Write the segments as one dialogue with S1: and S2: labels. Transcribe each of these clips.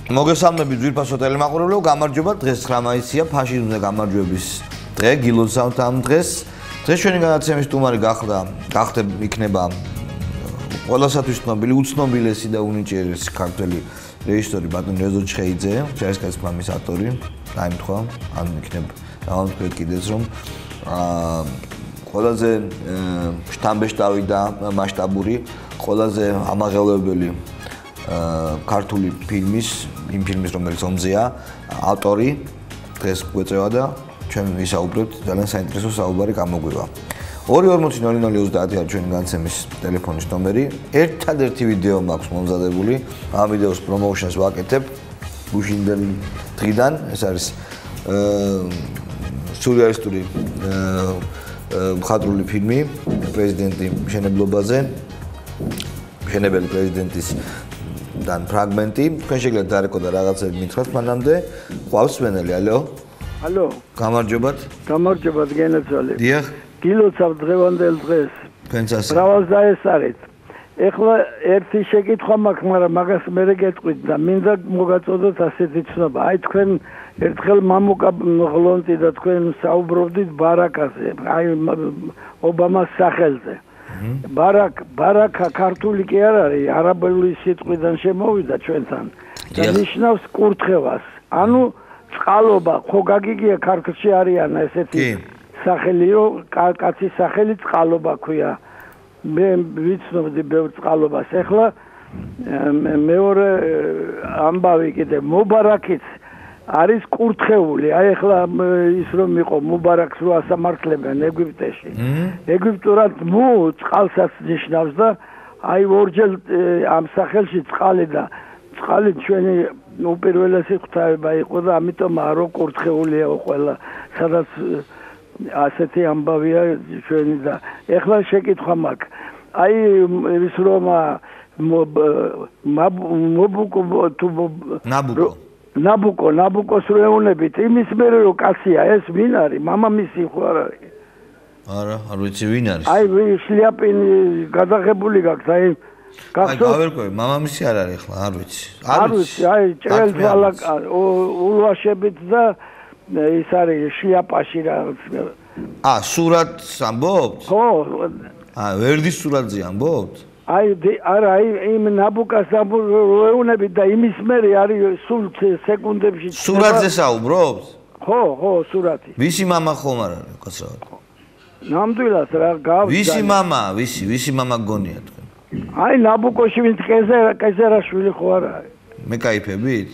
S1: მოგესალმებით ძვირფასო ტელემაყურებელო, გამარჯობა. დღეს 9 მაისია, ფაშიზმზე გამარჯვების დღე, გილოცავთ ამ დღეს. დღეს ჩვენი განაცემის სტუმარი იქნება ყველასათვის ცნობილი, უცნობილესი და უნიჭიერესი ქართველი რეჟისორი ბატონი რეზო ჩხეიძე, ჯარისკაცის მამის ავტორი. დაიმთხვა, ან იქნება დავამტკბეთ კიდეც რომ ყველაზე შთამბეჭდავი და მასშტაბური, ყველაზე ამაღელვებელი ქართული იმ ფილმის რომელიც ომზეა ავტორი დღეს გვეწევა და ჩვენ ვისაუბრებთ ძალიან საინტერესო საუბარი გამოგვივა 240-0030 არის ჩვენი განცემის ტელეფონის ნომერი ერთადერთი ვიდეო მაქვს მომზადებული ამ ვიდეოს პრომოუშენს ვაკეთებ გუშინდელი დღიდან ეს არის სურეალისტური მხატვრული ფილმი პრეზიდენტი მშენებლობაზე მშენებელი პრეზიდენტის dan ფრაგმენტი თქვენ შეგიძლიათ დარეკო და რაღაცები მითხრათ მანამდე ყავს სვენელი ალო გამარჯობათ გენაცვალე დიახ გილოცავ დღევანდელ დღეს თქვენცას ბრავალს დაესწარეთ ეხლა ერთი შეკითხვა მაქვს მაგრამ მაგას მე გეტყვით და მინდა მოგაწოდოთ ასეთი ცნობა აი თქვენ ერთხელ მამუკა ღლონტი და თქვენ საუბრობდით ბარაკაზე აი ობამას სახელზე ბარაკა ქართული კი არ არის არაბული სიტყვიდან შემოვიდა ჩვენთან და ნიშნავს კურთხევას ანუ წყალობა ხო გაგიგია ქართლში არიან ესეთი სახელი რომ კაცის სახელი წყალობა ქვია მე ვიცნობდი ბევრ წყალობას ეხლა მეორე ამბავი კიდე მობარაკიც არის კურთხეული აი ახლა ის რომ იყო მუბარაკს რო ასამართლებენ ეგვიპტეში ეგვიპტურად წყალსაც ნიშნავს და აი ორჯერ ამ სახელში წყალი და წყალი ჩვენი უპირველესი ღვთაება იყო და ამიტომ არო კურთხეულია ყველა სადაც ასეთი ამბავია ჩვენი და ახლა შეკითხვა მაქვს აი ის რომ ნაბუკოს რეუნებით იმის მერე რომ კაცია ეს ვინ არის მამამისი ხო არ არის არა არ ვიცი ვინ არის აი შლიაპინი გადაღებული გაქვს აი გავერკვევი მამამისი არ არის ახლა არ ვიცი აი ჭრელთვალა ულვაშებით და ის არის შლიაპაში რა სურათს ამბობთ ხო ვერდის სურათზე ამბობთ აი არა იმ ნაბუკას ეუნებით და იმის მერე არის სულ სეკუნდებში სურათზე საუბრობთ ხო სურათი ვისი მამა ხომ არ არის კაცრავად ნამდვილად რა გავ ვისი მამა გონია თქვენ აი ნაბუკოში ვინც კეზერაშვილი ხო არ არის მე кайფებით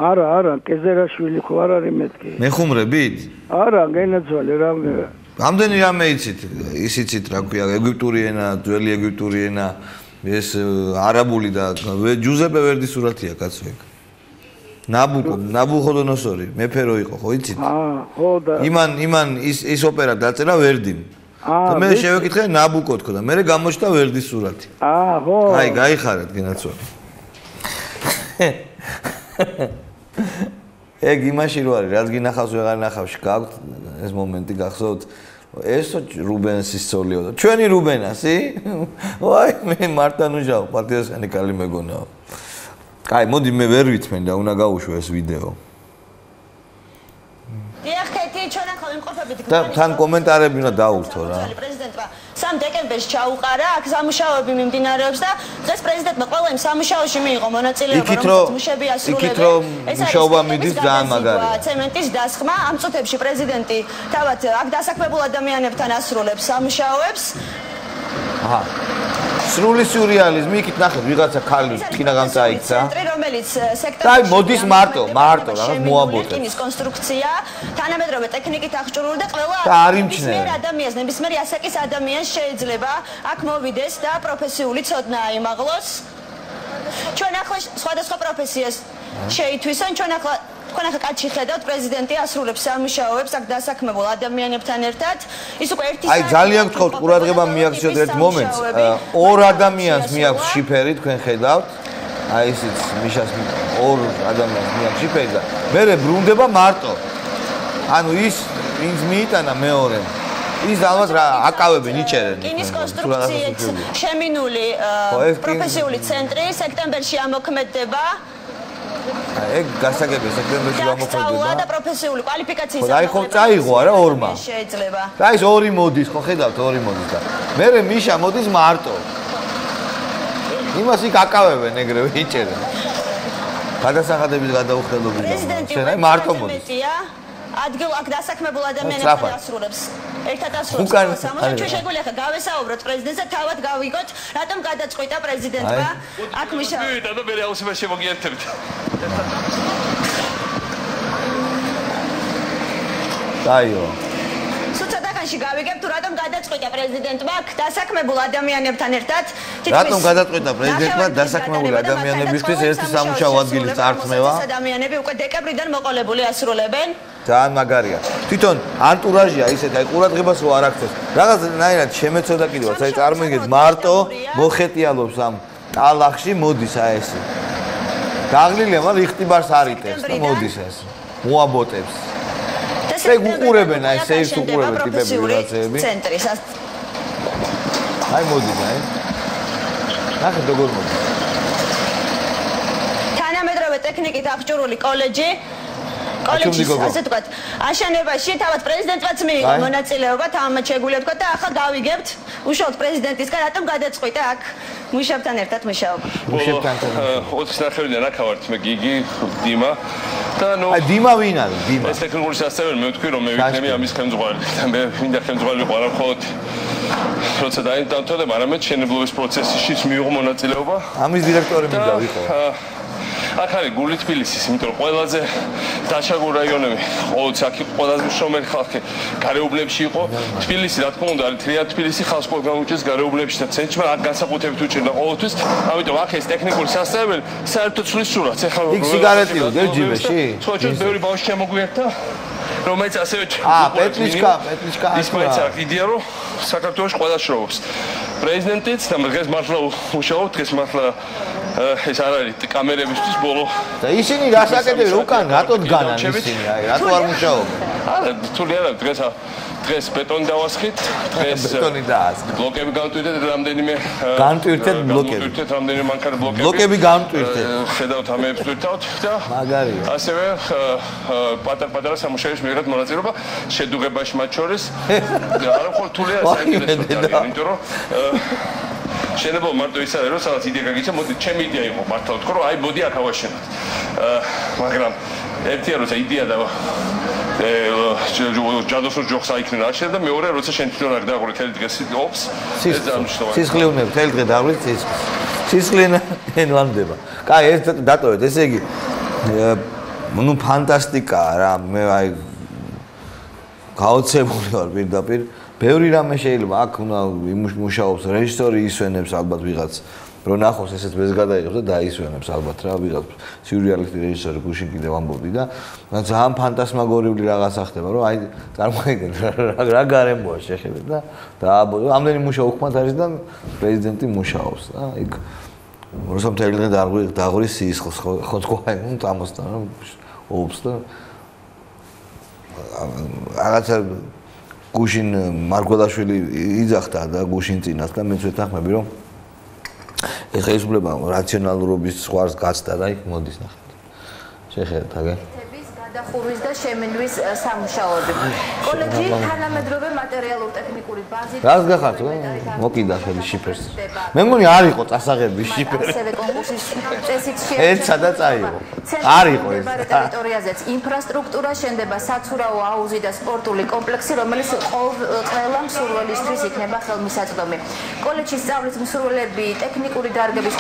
S1: არა კეზერაშვილი ხო არ არის მეთქი მე ხუმრებით არა გენაცვალე რამე რამდენი რამე იცით ისიცით რა ქვია ეგვიპტური ენა ძველი ეგვიპტური ენა ეს არაბული და ჯუზეპე ვერდის სურათია კაცო ეგ ნაბუხოდონოსორი მეფე რო იყო ხო იცით ხო და იმან ის ოპერა დაწერა ვერდიმ და მე შევეკითხე ნაბუკო თქო და მე გამოჩნდა ვერდის სურათი ხო აი გაიხარეთ გენაცვალე ეგ იმაში რო არის რაც გინახავს ვეღარ ნახავს გაქვთ ეს მომენტი გახსოვთ ესო რუბენსის სოლიო და ჩვენი რუბენასი ვაი მე მარტანუჟავ პატიოსანი კალი მეგონაო კაი მოდი მე ვერ ვიცმენ და უნდა გავუშვო ეს ვიდეო დიახეთი ჩვენ ახლა იმყოფებით თან კომენტარები უნდა დაურთო რა პრეზიდენტმა 3 დეკემბერს ჩაუყარა აქ სამუშაოები მიმდინარეობს და დღეს პრეზიდენტმა ყველა იმ სამუშაოში მიიღო მონაწილეობა რომელიც მუშები ასრულებენ ეს მუშაობა მიდის ძალიან მაგარია ცემენტის დასხმა ამ წუთებში პრეზიდენტი თავად აქ დასაქმებულ ადამიანებთან ასრულებს სამუშაოებს სრული სურეალიზმი იქით ნახეთ ვიღაცა ქალი ტკინა გამწაიქცა ცენტრი რომელიც სექტორში მოდის მარტო რაღაც მოაბოდებს ტკინის კონსტრუქცია თანამედროვე ტექნიკით აღჭურვილი და ყველა ადამიანს ნებისმიერ ასაკის ადამიანს შეიძლება აქ მოვიდეს და პროფესიული ცოდნა აიმაღლოს ჩვენ ახლა სხვადასხვა პროფესიას შეითვისონ ჩვენ ახლა კაცი ხედავთ პრეზიდენტი ასრულებს სამუშაოებს აქ დასაქმებულ ადამიანებთან ერთად ის უკვე ერთი აი ძალიან გთხოვთ ყურადღება მიაქციოთ ერთ მომენტს ორ ადამიანს მიაქვს შიფერი თქვენ ხედავთ აი ისიც მიშას ორ ადამიანს მიაქვს შიფერი და მე ბრუნდება მარტო ანუ ის ვინც მიიტანა მეორე ის ალბათ რა აკავებენ იჭერენ ტკინის კონსტრუქციით შემინული პროფესიული ცენტრი სექტემბერში ამოქმედდება ეგ გასაგებია სექტემბერში გამოხდება
S2: და პროფესიული კვალიფიკაციის
S1: აი ხო წაიღო არა ორმა
S2: შეიძლება
S1: და ის ორი მოდის ხო ხედავთ ორი მოდის და მე მიშა მოდის მარტო იმას იქ აკავებენ ეგრევე იჭერენ გადასახადების გადაუხდელობის შენ აი მარტო მოდის
S2: ადგილ აქ დასაქმებულ ადამიანებს ასრულებს ერთად ასრულებს სამოსა ჩვენ შეგვიძლია ხა გავესაუბროთ პრეზიდენტს და თავად გავიგოთ რატომ გადაწყვიტა პრეზიდენტმა აქ მუშაობა
S3: და მე აუცილებლად შემოგიერთებთ
S1: დაიო
S2: სუცადახანში გავიგებ თუ რატომ გადაწყვიტა პრეზიდენტმა აქ დასაქმებულ ადამიანებთან ერთად
S1: რატომ გადაწყვიტა პრეზიდენტმა დასაქმებულ ადამიანებისთვის ერთი სამუშაო ადგილის წარქმევა
S2: ადამიანები უკვე დეკემბრიდან მოყოლებული ასრულებენ
S1: ძალიან მაგარია. თვითონ ანტურაჟია ისეთ აი ყურადღებას რო არ აქცევს. რაღაცნაირად შემეცოდა კიდევაც აი წარმოიდგინეთ მარტო მოხეტიალობს ამ ტალახში მოდის აი ესე. დაღლილია მაგრამ იხტიბარს არიტებს და მოდის ეს. მოაბოტებს. ეგ უყურებენ აი სეირს უყურებენ ტიპები ვიღაცები.
S2: ცენტრის
S1: აი მოდის აი. ნახე როგორ მოდის.
S2: თანამედროვე ტექნიკით აღჭურვილი კოლეჯი კოლეჯის ასე თქვათ აშენებაში თავად პრეზიდენტმაც მიიღო მონაწილეობა თამამად შეგვიძლია თქვა და ახლა გავიგებთ უშუალოდ პრეზიდენტისგან რატომ გადაწყვიტა აქ მუშებთან ერთად მუშაობა
S1: მუშებთან
S3: 29-დან აქ ვართ მე გიგი დიმა და ნუ
S1: აი დიმა ვინ არის დიმა
S3: ეს ტექნიკური სასწავლებელი მე ვთქვი რომ მე ვიქნები ამის ხელმძღვანელი და მე მინდა ხელმძღვანელი ვიყო არა მხოლოდ როცა დაინტერესდება არამედ შენებლობის პროცესშიც მიიღო მონაწილეობა
S1: ამის დირექტორი მინდა ვიყო
S3: აქ არის გული თბილისის, იმიტომ რომ ყველაზე დაშაგულ რაიონები, ყოველთვის ყველაზე მშრომელი ხალხი გარეუბნებში იყო. თბილისი, რა თქმა უნდა, არის თრიად თბილისი ხალხს ყოველ გამოუჭეს გარეუბნებში და ცენტრში, მაგრამ აქ განსაკუთრებით უჭირდა ყოველთვის. ამიტომ აქ ეს ტექნიკური სასწავლებელი საერთოდ ცვლის სურათს. ეხლა
S1: იქ სიგარეტიო გერჯიბეში?
S3: სხვა ჩვენ ბევრი ბავშვი შემოგვიერთდა. რომელიც ასევე
S1: პეტრიშკა
S3: ის მაინც არ გიდია რომ საქართველოს ყველა შრომობს. პრეზიდენტიც და დღეს მართლა მუშაობთ, დღეს მართლა ეს არ არის კამერებისთვის ბოლო
S1: და ისინი რასაკეთებენ უკან რატო დგანან ისინი აი რატო არ მუშაობენ
S3: არა თული არა დღეს ბეტონი დავასხით დღეს
S1: ბეტონი დაასხით
S3: ბლოკები განტვირთეთ რამდენიმე რამდენიმე მანქანა
S1: ბლოკები განტვირთეთ
S3: ხედავთ ამებს თვითავთ და
S1: მაგარია
S3: ასევე პატარ-პატარა სამუშაოების მიიღეთ მონაწილეობა შედუღებაში მათ შორის არა მხოლოდ თული არა საინტერესოა იმიტომ რომ შენება მარტო ის არის რომ სადაც იდეა გაგიჩა მოდი ჩემი იდეა იყო მართლა ვთქო რომ აი მოდი აქ ავაშენოთ მაგრამ ერთია როცა იდეა და ჯადოსურ ჯოხს აიქნენ აშენე და მეორე როცა შენ თვითონ აქ დააყური თელი დღეს ოფს ეს დამშტოვა
S1: სისხლოვნები თელი დღე დააყვრით სისხლი ენლანდება კაი ეს დატოვეთ ესე იგი ნუ ფანტასტიკაა რა მე აი გაოცებული ვარ პირდაპირ ბევრი რამე შეიძლება აქ უნდა იმუშაობს რეჟისორი ისვენებს ალბათ ვიღაც რო ნახოს ესეც ეს გადაიღებს და დაისვენებს ალბათ რა ვიღაც სიურრეალისტი რეჟისორი გუშინ კიდევ ამბობდი და ძალიან ფანტასმაგორიული რაღაცა ხდება რომ აი წარმოიდგინეთ რა გარემოა შეხებეთ და ამდენი მუშა უხმად არის და პრეზიდენტი მუშაობს და იქ როცა მთელი დღე დაღვრის სისხლს ხო თქვა აი ამოსთან რომ ობს და რაღაცა გუშინ მარგველაშვილი იძახდა და გუშინ წინას და მეც ვეთანხმები რომ ეს ხელისუფლება რაციონალურობის ზღვარს გაცდა და იქ მოდის ნახეთ. შეხედეთ აგე.
S4: გადახურვის და შემინდვის სამუშაოები. კოლეჯი თანამედროვე მატერიალურ-ტექნიკური ბაზით.
S1: რას გახართ? მოკიდა ხელი შიფერს. მე მგონი არ იყო წასაღები შიფერი.
S4: ასევე კონკურსის წესით
S1: ერთსა და წაიღო. არ იყო ეს.
S4: ტერიტორიაზეც ინფრასტრუქტურა შენდება საცურაო აუზი და სპორტული კომპლექსი, რომელიც ყველა მსურველისთვის იქნება ხელმისაწვდომი. კოლეჯის სწავლის მსურველები ტექნიკური დარგების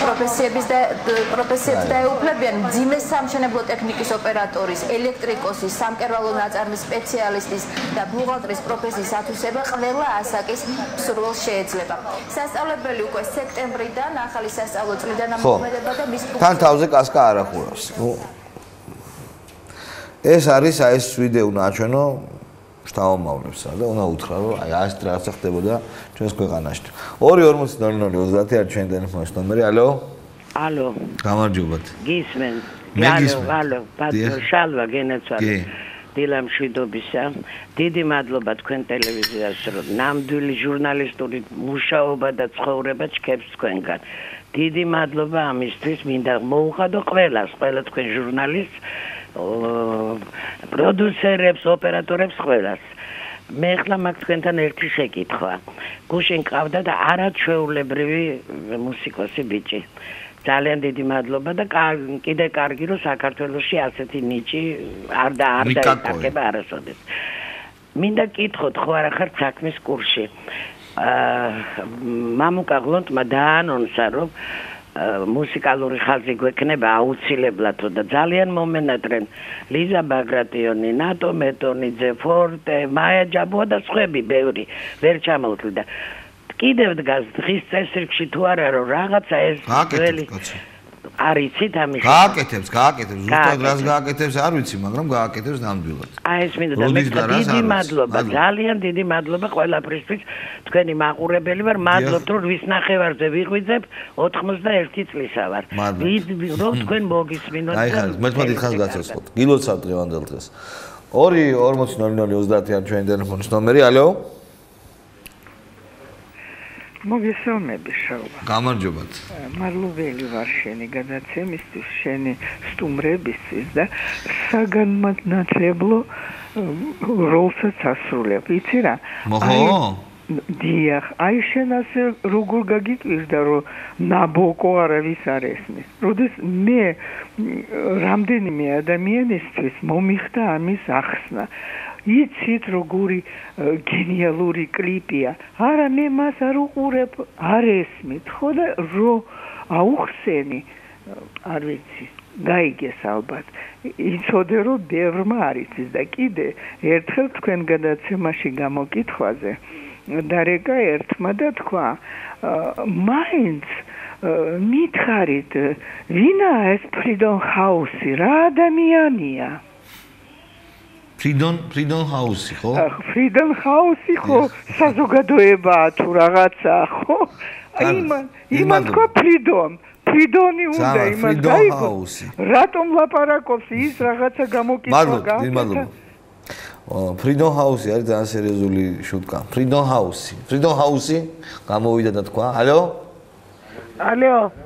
S4: პროფესიებს დაეუფლებიან მძიმე სამშენებლო ტექნიკის ოპერატორის, ელექტრიკოსის, სამკერვალო ნაწარმის სპეციალისტის და ბუღალტრის პროფესიის ათვისება ყველა ასაკის მსურველს შეეძლება. სასწავლებელი უკვე სექტემბრიდან ახალი სასწავლო წლიდან ამოქმედება და მის
S1: თან თავზე კასკა არ ახურავს. ეს არის აი ეს ვიდეო უნდა აჩვენო შთამომავლებს და უნდა უთხრა რომ აი ასეთ რაღაცა ხდებოდა ჩვენს ქვეყანაში. 2:40:00 არის ჩვენი ტელეფონის ნომერი. ალო?
S5: ალო.
S1: გამარჯობათ.
S5: გისმენ.
S1: მეგისმენ.
S5: ბატონო შალვა გენაცვალე. დილამშვიდობისა. დიდი მადლობა თქვენ ტელევიზიას რომ ნამდვილი ჟურნალისტური მუშაობა და ცხოვრება ჩქეფს თქვენგან. დიდი მადლობა ამისთვის, მინდა მოუხადო ყველა თქვენ ჟურნალისტს, პროდიუსერებს, ოპერატორებს ყველას. მე ხლა მაგ თქვენთან ერთი შეკითხვა. გუშინ ყავდა და არაჩვეულებრივი მუსიკოსი ბიჭი. ძალიან დიდი მადლობა და კიდე კარგი რომ საქართველოში ასეთი ნიჭი არ დაიტარდება არასოდეს. მინდა კითხოთ, ხო არა ხარ საქმის კურსში. მამუკა გლონტმა დაანონსა რომ მუსიკალური ხალხი გვექნება აუცილებლად და ძალიან მომენატრენ ლიზა ბაგრატიონი, ნატო მეტონიძე, ფორტე, მაია ჯაბუა და სხვები ბევრი ვერ ჩამოვთვლიდა. კიდევ დგას დღის წესრიგში თუ არა რომ რაღაცა ეს ძველი არიცით ამის
S1: გააკეთებს ზუსტად რას გააკეთებს არ ვიცი მაგრამ გააკეთებს ნამდვილად
S5: აი ეს მინდა და დიდი მადლობა ძალიან დიდი მადლობა ყველაფრისთვის თქვენი მაყურებელი ვარ მადლობთ რომ ვის ნახევარზე ვიღვიძებ 91 წლისა ვარ რომ თქვენ მოგისმინოთ
S1: აი ხარ მე დიდხანს გაცოცხლობ გილოცავ დღევანდელ დღეს 2-40-00-30 ჩვენი ტელეფონის ნომერი ალო
S6: მოგესალმები შალვა.
S1: გამარჯობათ.
S6: მადლობელი ვარ შენი გადაცემისთვის, შენი სტუმრებისთვის და საგანმანათლებლო როლსაც ასრულებ. იცი რა? დიახ, აი შენ ასე როგორ გაგიტვირდა რომ ნაბოკო არავის არ ესმის. როდეს მე რამდენიმე ადამიანისთვის მომიხდა ამის ახსნა. იცით როგორი გენიალური კლიპია. არა მე მას არ უყურებ, არ ესმით. ხო და რო აუხსენი, არ ვიცი, გაიგეს ალბათ. იცოდე რომ ბევრმა არ იცის და კიდე ერთხელ თქვენ გადაცემაში გამოკითხვაზე დარეკა ერთმა და თქვა მაინც მითხარით ვინა ეს ფრიდონ ჰაუსი რა ადამიანია
S1: ფრიდონ ჰაუსი ხო?
S6: ფრიდონ ჰაუსი ხო საზოგადოებაა თუ რაღაცა ხო? იმან თქვა ფრიდონი უნდა იმან გაიგო რატომ ლაპარაკობს ის რაღაცა გამოკითხვა
S1: მადლობა ფრიდონ ჰაუსი არის ძალიან სერიოზული შუტკა ფრიდონ ჰაუსი გამოვიდა და თქვა ალო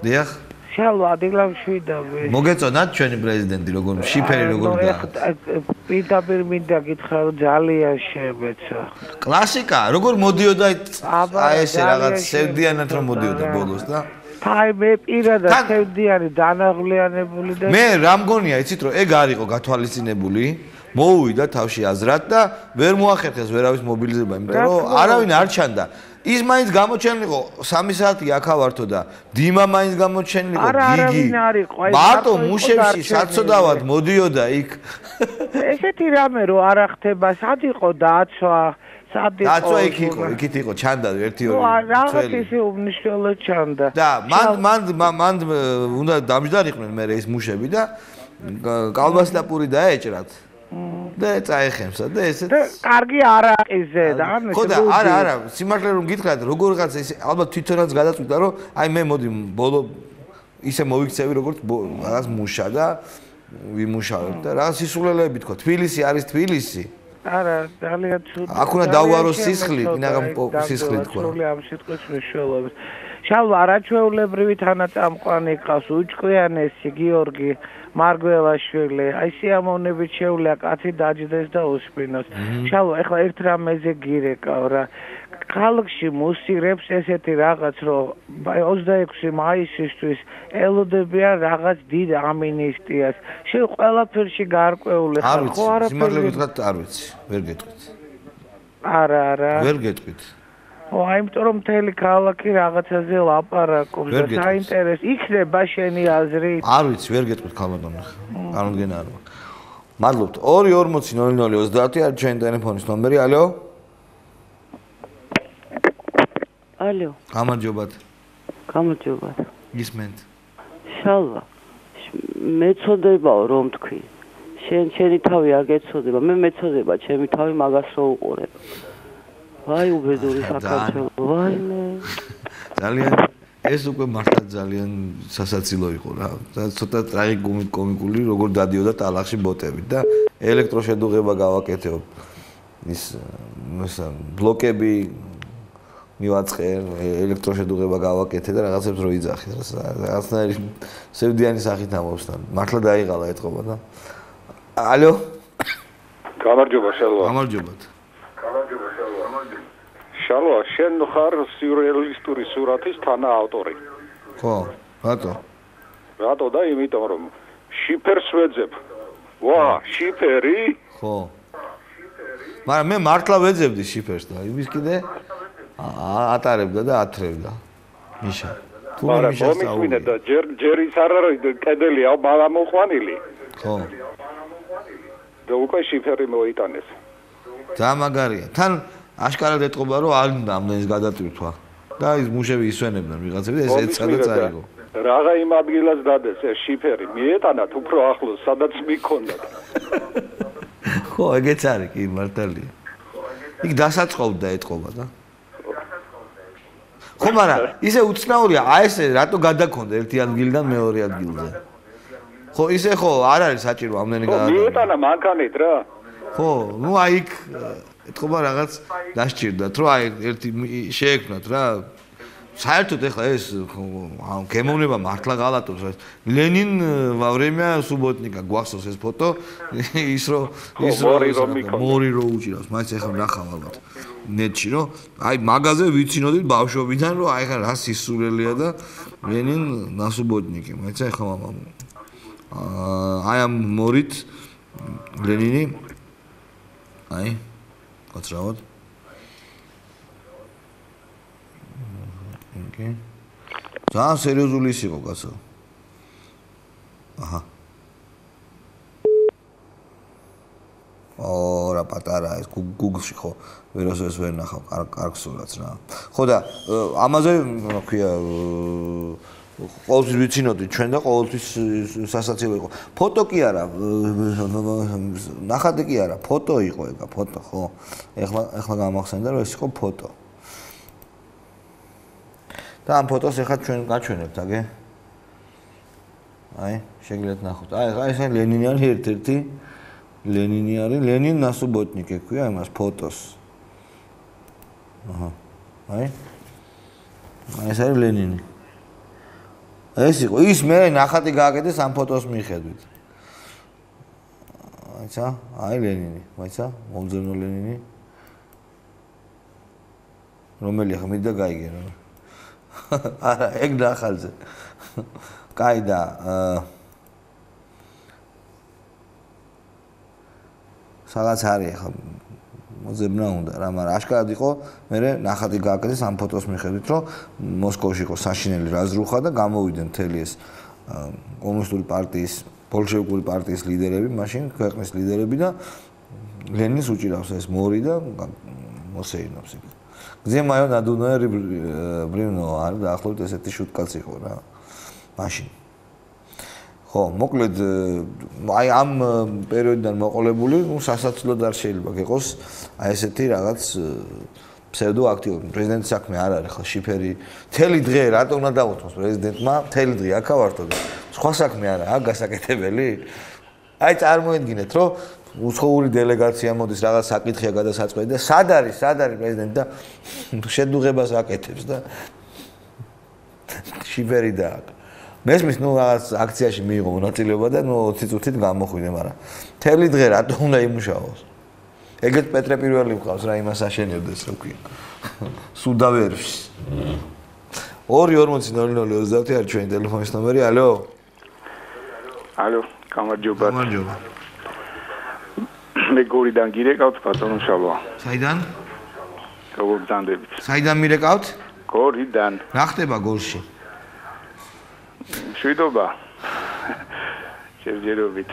S1: დიახ
S7: შალვა დილამშვიდობი
S1: მოგეწონათ ჩვენი პრეზიდენტი როგორ შიფერი როგორ და
S7: პირდაპირ მინდა გითხრა რომ ძალიან შემეცა
S1: კლასიკა როგორ მოდიოდა აი ეს რაღაც სევდიანად რომ მოდიოდა ბოლოს და
S7: აი მე პირადად სევდიანი დანაღლიანებული და
S1: მე რა მგონია იცით რომ ეგ არ იყო გათვალისწინებული მოუვიდა თავში აზრად და ვერ მოახერხეს ვერავის მობილიზება იმიტომ რომ არავინ არ ჩანდა ის მაინც გამოჩენილიყო 3 საათი აქავართო და დიმა მაინც გამოჩენილიყო გიგი მარტო მუშებში საცოდავად მოდიოდა იქ
S7: ესეთი რამე რო არ ახტება სად იყო დაცვა
S1: დაცვა იქით იყო ჩანდა 1-2
S7: რაღაც ისე უმნიშვნელოდ ჩანდა
S1: და მან უნდა დამჯდარიყვნენ მე ეს მუშები და კალბასი და პური დაეჭრათ და წაეხემსა და ესეც
S7: კარგი არაყიზე და
S1: ხო და არა სიმართლე რომ გითხრათ როგორღაც ეს ალბათ თვითონაც გადაწყვიტა რომ აი მე მოდი ბოლო ისე მოვიქცევი როგორც რაღაც მუშა და ვიმუშავებ და რაღაც სისულელეები თქო თბილისი არის თბილისი
S7: არა ძალიან ცუდი
S1: აქ უნდა დავარო სისხლი ნაღამ სისხლი თქო
S7: ამ სიტყვის მნიშვნელობით შალვა არაჩვეულებრივი თანაწამყვანი ყავს უჭკვიანესი გიორგი მარგველაშვილი აი სიამოვნებით შეუძლია კაცი დაჯდეს და უსპინოს შალვა ეხლა ერთ რამეზე გირეკავ რა ხალხში მუსირებს ესეთი რაღაც რომ 26 მაისისთვის ელოდებიან რაღაც დიდ ამინისტიას შენ ყველაფერში გარკვეული ხარ ხო
S1: არაფერი არ ვიცი ვერ გეტყვით
S7: არა
S1: ვერ გეტყვით
S7: აი იმიტომ რომ მთელი ქალაქი რაღაცაზე ლაპარაკობს და საინტერესო იქნება შენი აზრი
S1: არ ვიცი ვერ გეტყვით ქალბატონო განუდგენა არ მაქვს მადლობთ 2-40-00-30 არის ჩვენი ტელეფონის ნომერი ალო გამარჯობათ გისმენთ
S8: შალვა მეწოდებაო რომ თქვი შენი თავი არ გეწოდება მე მეწოდება ჩემი თავი მაგას რო უყურებ ვაი უბედური საქართველო ვაიმე
S1: ძალიან ეს უკვე მართლა ძალიან სასაცილო იყო რა და ცოტა ტრაგიკომიკული როგორ დადიოდა ტალახში ბოტებით და ელექტროშედუღება გავაკეთეო ის ბლოკები მივაწყე, ელექტროშედუღება გავაკეთე და რაღაცებს რო იძახე. რაღაცნაირი სევდიანი სახით ამოვსთან. მართლა დაიღალა ეთყობა და. ალო?
S9: გამარჯობა, შალვა.
S1: გამარჯობათ.
S9: შალვა, შენ ხარ სიურრეალისტური სურათის თანაავტორი.
S1: ხო, რატო?
S9: რატო და იმიტომ რომ შიფერს ვეძებ. ვა, შიფერი?
S1: ხო. მაგრამ მე მართლა ვეძებდი შიფერს და იმის კიდე ატარებდა და ათრევდა. მიშა. თუ მიშა
S9: მომიყვინე და ჯერ ის არ არის კედელი ამოყვანილი.
S1: ხო.
S9: და უკვე შიფერი მოიტანეს.
S1: და მაგარია. თან აშკარად ეთყობა რომ არ უნდა ამდენის გადატვირთვა. და ის მუშები ისვენებდნენ ვიღაცები და ეს ეცადა წაიღო.
S9: რაღა იმ ადგილას დადეს ეს შიფერი მიეტანათ უფრო ახლოს სადაც მიქონდათ.
S1: ხო, ეგეც არის კი მართალია. იქ დასაწყობდა ეთყობა და. ხო, მაგრამ ისე უცნაურია, აი ესე რატო გადაქონდა ერთი ადგილიდან მეორე ადგილზე. ხო, ისე ხო, არ არის საჭირო ამდენი გადატანა.
S9: მიეტანა მანქანით რა.
S1: ხო, ნუ აი იქ ეთყობა რაღაც დასჭირდათ, რომ აი ერთი შეექმნათ რა. საერთოდ ეხლა ეს გემოვნება მართლა ღალატობს. ლენინ во время субботника გვახსოვს ეს ფოტო ის მორი რო უჭირავს, მაინც ეხლა ნახავ ალბათ ნეტში რომ აი მაგაზე ვიცინოდით ბავშვობიდან რომ აი ხა რა სისულელია და ლენინ на субботнике, მაინც ეხლა აი ამ მორით ლენინი აი გაცრავად ძალიან სერიოზული ის იყო კაცო. აჰა. რა პატარა ეს Google-ში ხო ვერასოდეს ვერ ნახავ, კარგ სურათს რა. ხო და ამაზე რა ქვია ყოველთვის ვიცინოდი ჩვენ და ყოველთვის სასაცილო იყო. ფოტო კი არა, ნახატი კი არა, ფოტო იყო ეგა, ფოტო ხო. ეხლა გამახსენდა რომ ეს იყო ფოტო. და ამ ფოტოს ეხლა ჩვენ გაჩვენებთ, აგე? აი, შეგიძლიათ ნახოთ. აი ეს ლენინი არის ერთ-ერთი. ლენინი არის, ლენინ на субботнике ქვია იმას ფოტოს. აჰა. აი. ეს არის ლენინი. ეს იყო, ის მე ნახატი გააკეთეს ამ ფოტოს მიხედვით. აიცა, აი ლენინი, აიცა, მომძებნო ლენინი. რომელი ხა მიდდა გაიგე რა. არა, ეგ ნახალზე. კაი და სადაც არის ხა მოძებნა უნდა რა, მაგრამ აშკარად იყო მე ნახატი გააკეთეს ამ ფოტოს მიხედვით, რომ მოსკოვში იყო საშინელი რაზრუხა და გამოვიდნენ მთელი ეს კომუნისტური პარტიის, ბოლშევიკური პარტიის ლიდერები, მაშინ ქვეყნის ლიდერები და ლენინს უჭირავს ეს მორი და მოსეინობს იქ. Где моё надувное бревно, არ დაახლოებით ესეთი შუტკაც იყო რა. მაშინ. ხო, მოკლედ აი ამ პერიოდიდან მოყოლებული, ნუ სასაცილოდ არ შეიძლება გიყოს აი ესეთი რაღაც ფსევდოაქტიური. პრეზიდენტის საქმე არ არის ხო შიფერი. მთელი დღე რატომ უნდა დავუთმოს პრეზიდენტმა? მთელი დღე აქა ვართო და სხვა საქმე არა, აქ გასაკეთებელი? აი წარმოედგინეთ, რომ უცხოური დელეგაცია მოდის რაღაც საკითხია გადასაწყვეტი და სად არის პრეზიდენტი და შედუღებას აკეთებს და შიფერი და მესმის ნუ რაღაც აქციაში მიიღო მონაწილეობა და ნუ 20 წუთით გამოხვიდე, მაგრამ მთელი დღე რატომ უნდა იმუშაოს? ეგეთ პეტრე პირველი მყავს რა იმას აშენებდეს რა ქვია. სუდავერში. 2400020 არის ჩვენი ტელეფონის ნომერი. ალო.
S9: ალო, გამარჯობა.
S1: გამარჯობა.
S9: მე გორიდან გირეკავთ ბატონო შალვა.
S1: საიდან?
S9: როგორ გძანდებით?
S1: საიდან მირეკავთ?
S9: გორიდან.
S1: რა ხდება გორში?
S9: შვიდობა. ჯერჯერობით.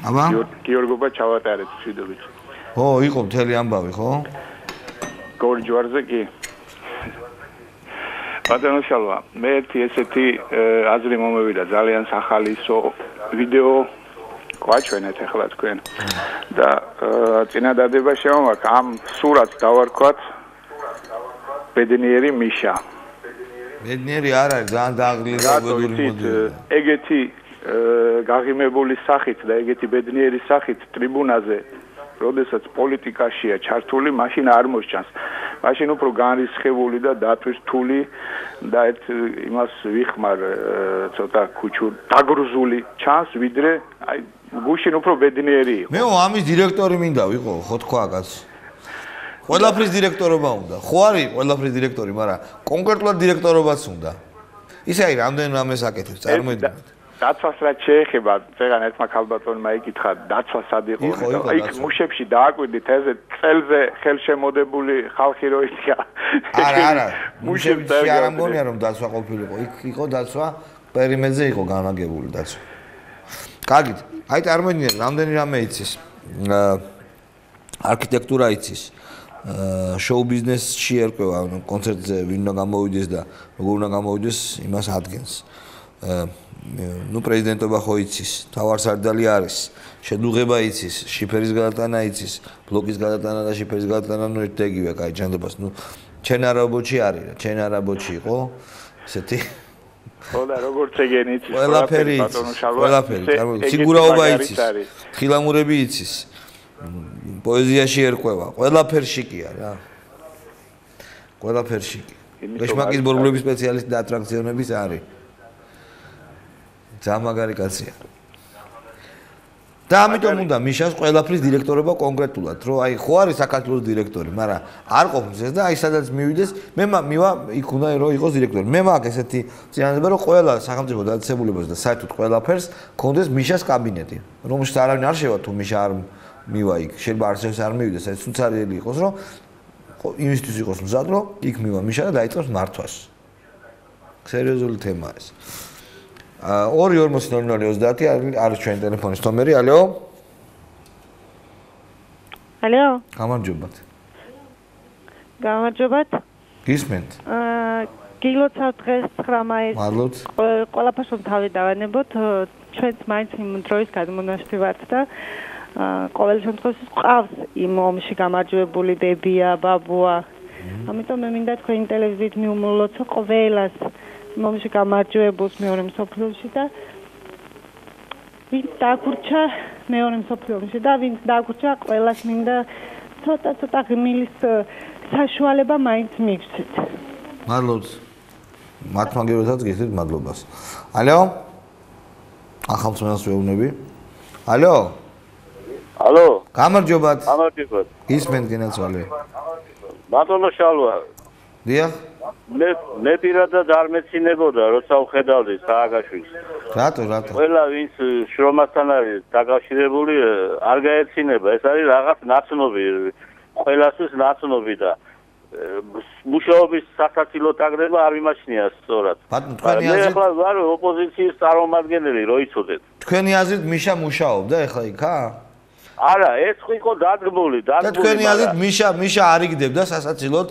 S1: აბა?
S9: გიორგობა ჩავატარეთ შვიდობით.
S1: ო, იყო მთელი ამბავი, ხო?
S9: გორი ჯვარზე კი. ბატონო შალვა, მე ერთი ესეთი აზრი მომევიდა ძალიან სახალისო ვიდეო გვაჩვენეთ ახლა თქვენ და წინადადება შემოვაქ ამ სურათს დავარქვათ ბედნიერი მიშა.
S1: ბედნიერი არ არის, ძალიან დააღლილებული მოდელი.
S9: ეგეთი გაღიმებული სახით და ეგეთი ბედნიერი სახით ტრიბუნაზე, როდესაც პოლიტიკაშია ჩართული, მაშინ არ მოსჩანს. მაშინ უფრო განრისხებული და დათვის თული და ერთ იმას ვიხმარ ცოტა ქუჩურ დაგრუზული ჩანს ვიდრე აი გუშინ უფრო ბედნიერი იყო.
S1: მე ამის დირექტორი მინდა ვიყო, ხო თქვა კაც. ყველაფრის დირექტორობა უნდა. ხო არის ყველაფრის დირექტორი, მაგრამ კონკრეტულად დირექტორობაც უნდა. ისე აი რამდენ რამეს აკეთებს, წარმოიდგინეთ.
S9: დაცვას რაც შეეხება, წეგან ერთმა ქალბატონმა იკითხა, დაცვა სად იყო? აი მუშებში დააკვირდით ესე წელზე ხელშემოდებული ხალხი რო იქია.
S1: არა, მუშებში არ ამგონია რომ დაცვა ყოფილიყო. იქ იყო დაცვა, პერიმეტრზე იყო განაგებული დაცვა. კარგით, აი წარმოიდგინეთ, რამდენი რამე იცის. არქიტექტურა იცის. შოუ ბიზნესში ერკვევა, კონცერტზე ვინ უნდა გამოვიდეს და როგორ უნდა გამოვიდეს, იმას ადგენს. ნუ პრეზიდენტობა ხო იცის, თავარსარდალი არის, შედუღება იცის, შიფერის გადატანა იცის, ბლოკის გადატანა და შიფერის გადატანა ნუ ერთგივე, კაი ჯანდებას, ნუ ჩენ არაბოჩი არის რა, ჩენ არაბოჩი იყო, ესეთი
S9: ხო და როგორც ეგენი იცის,
S1: ყველაფერი იცის, ყველაფერი, სიგურაობა იცის, ხილამურები იცის, პოეზიაში ერკვევა, ყველაფერში კია რა. ყველაფერში კი. გეშმაკის ბორბლების სპეციალისტი და ატრაქციონების არის. ძამაგარი კაცია. და ამიტომ უნდა მიშას ყველაფრის დირექტორობა კონკრეტულად, რომ აი ხო არის საქართველოს დირექტორი, მაგრამ არ ყოფნის ეს და აი სადაც მივიდეს, მე მივა იქ უნდა რომ იყოს დირექტორი. მე მაქვს ესეთი წინააღმდება, რომ ყველა სახელმწიფო დაწესებულებას და საერთოდ ყველაფერს კონდეს მიშას კაბინეტი, რომელშიც არავინ არ შევა თუ მიშა არ მივა იქ. შეიძლება არცერთს არ მივიდეს, აი სუცარიელი იყოს, რომ იმისთვის იყოს მზად, რომ იქ მივა მიშა და დაიწყოს მართვას. სერიოზული თემაა ეს. 2-40-00-30 არის ჩვენი ტელეფონის ნომერი. ალო?
S10: ალო?
S1: გამარჯობათ.
S10: გამარჯობათ.
S1: გისმენთ?
S10: გილოცავთ დღეს 9 მაისს.
S1: მადლობთ.
S10: ყველაფერს თავი დავანებოთ. ჩვენც მაინც იმ დროის გადმონაშთი ვართ და ყოველ შემთხვევაში ყავს იმ ომში გამარჯვებული დებია, ბაბუა. ამიტომ მე მინდა თქვენი ტელევიზიით მიუმოლოცო ყველას მომში გამარჯვებულს მეორე მსოფლიოში და ვინ დაგურჩა მეორე მსოფლიოში და ვინ დაგურჩა ყველას მინდა ცოტა ღმილის საშუალება მაინც მიგცეთ.
S1: მადლობთ. მართლმაგეროსაც გიხდით მადლობას. ალო? ახალმწმენელს ვეუბნები. ალო?
S11: ალო?
S1: გამარჯობათ.
S11: გამარჯობათ.
S1: ისმენთ გენაცვალე.
S11: ბატონო შალვა.
S1: დიახ.
S11: მე პირადად არ მეცინებოდა, როცა ვხედავდი სააგაშვილს.
S1: რატო?
S11: ყველა ვინც შრომასთან არის დაკავშირებული, არ გაეცინება. ეს არის რაღაც ნაცნობი, ყველასთვის ნაცნობი და მუშაობის სასაცილო ტაგდება არ მიმაჩნია სწორად.
S1: ბატონო, თქვენი აზრით,
S11: მე ახლა ვარ ოპოზიციის წარმომადგენელი, რო იცოდეთ.
S1: თქვენი აზრით მიშა მუშაობდა ახლა იქა?
S11: არა, ეს იყო დადგმული.
S1: და თქვენი აზრით მიშა არ იგდებდა სასაცილოდ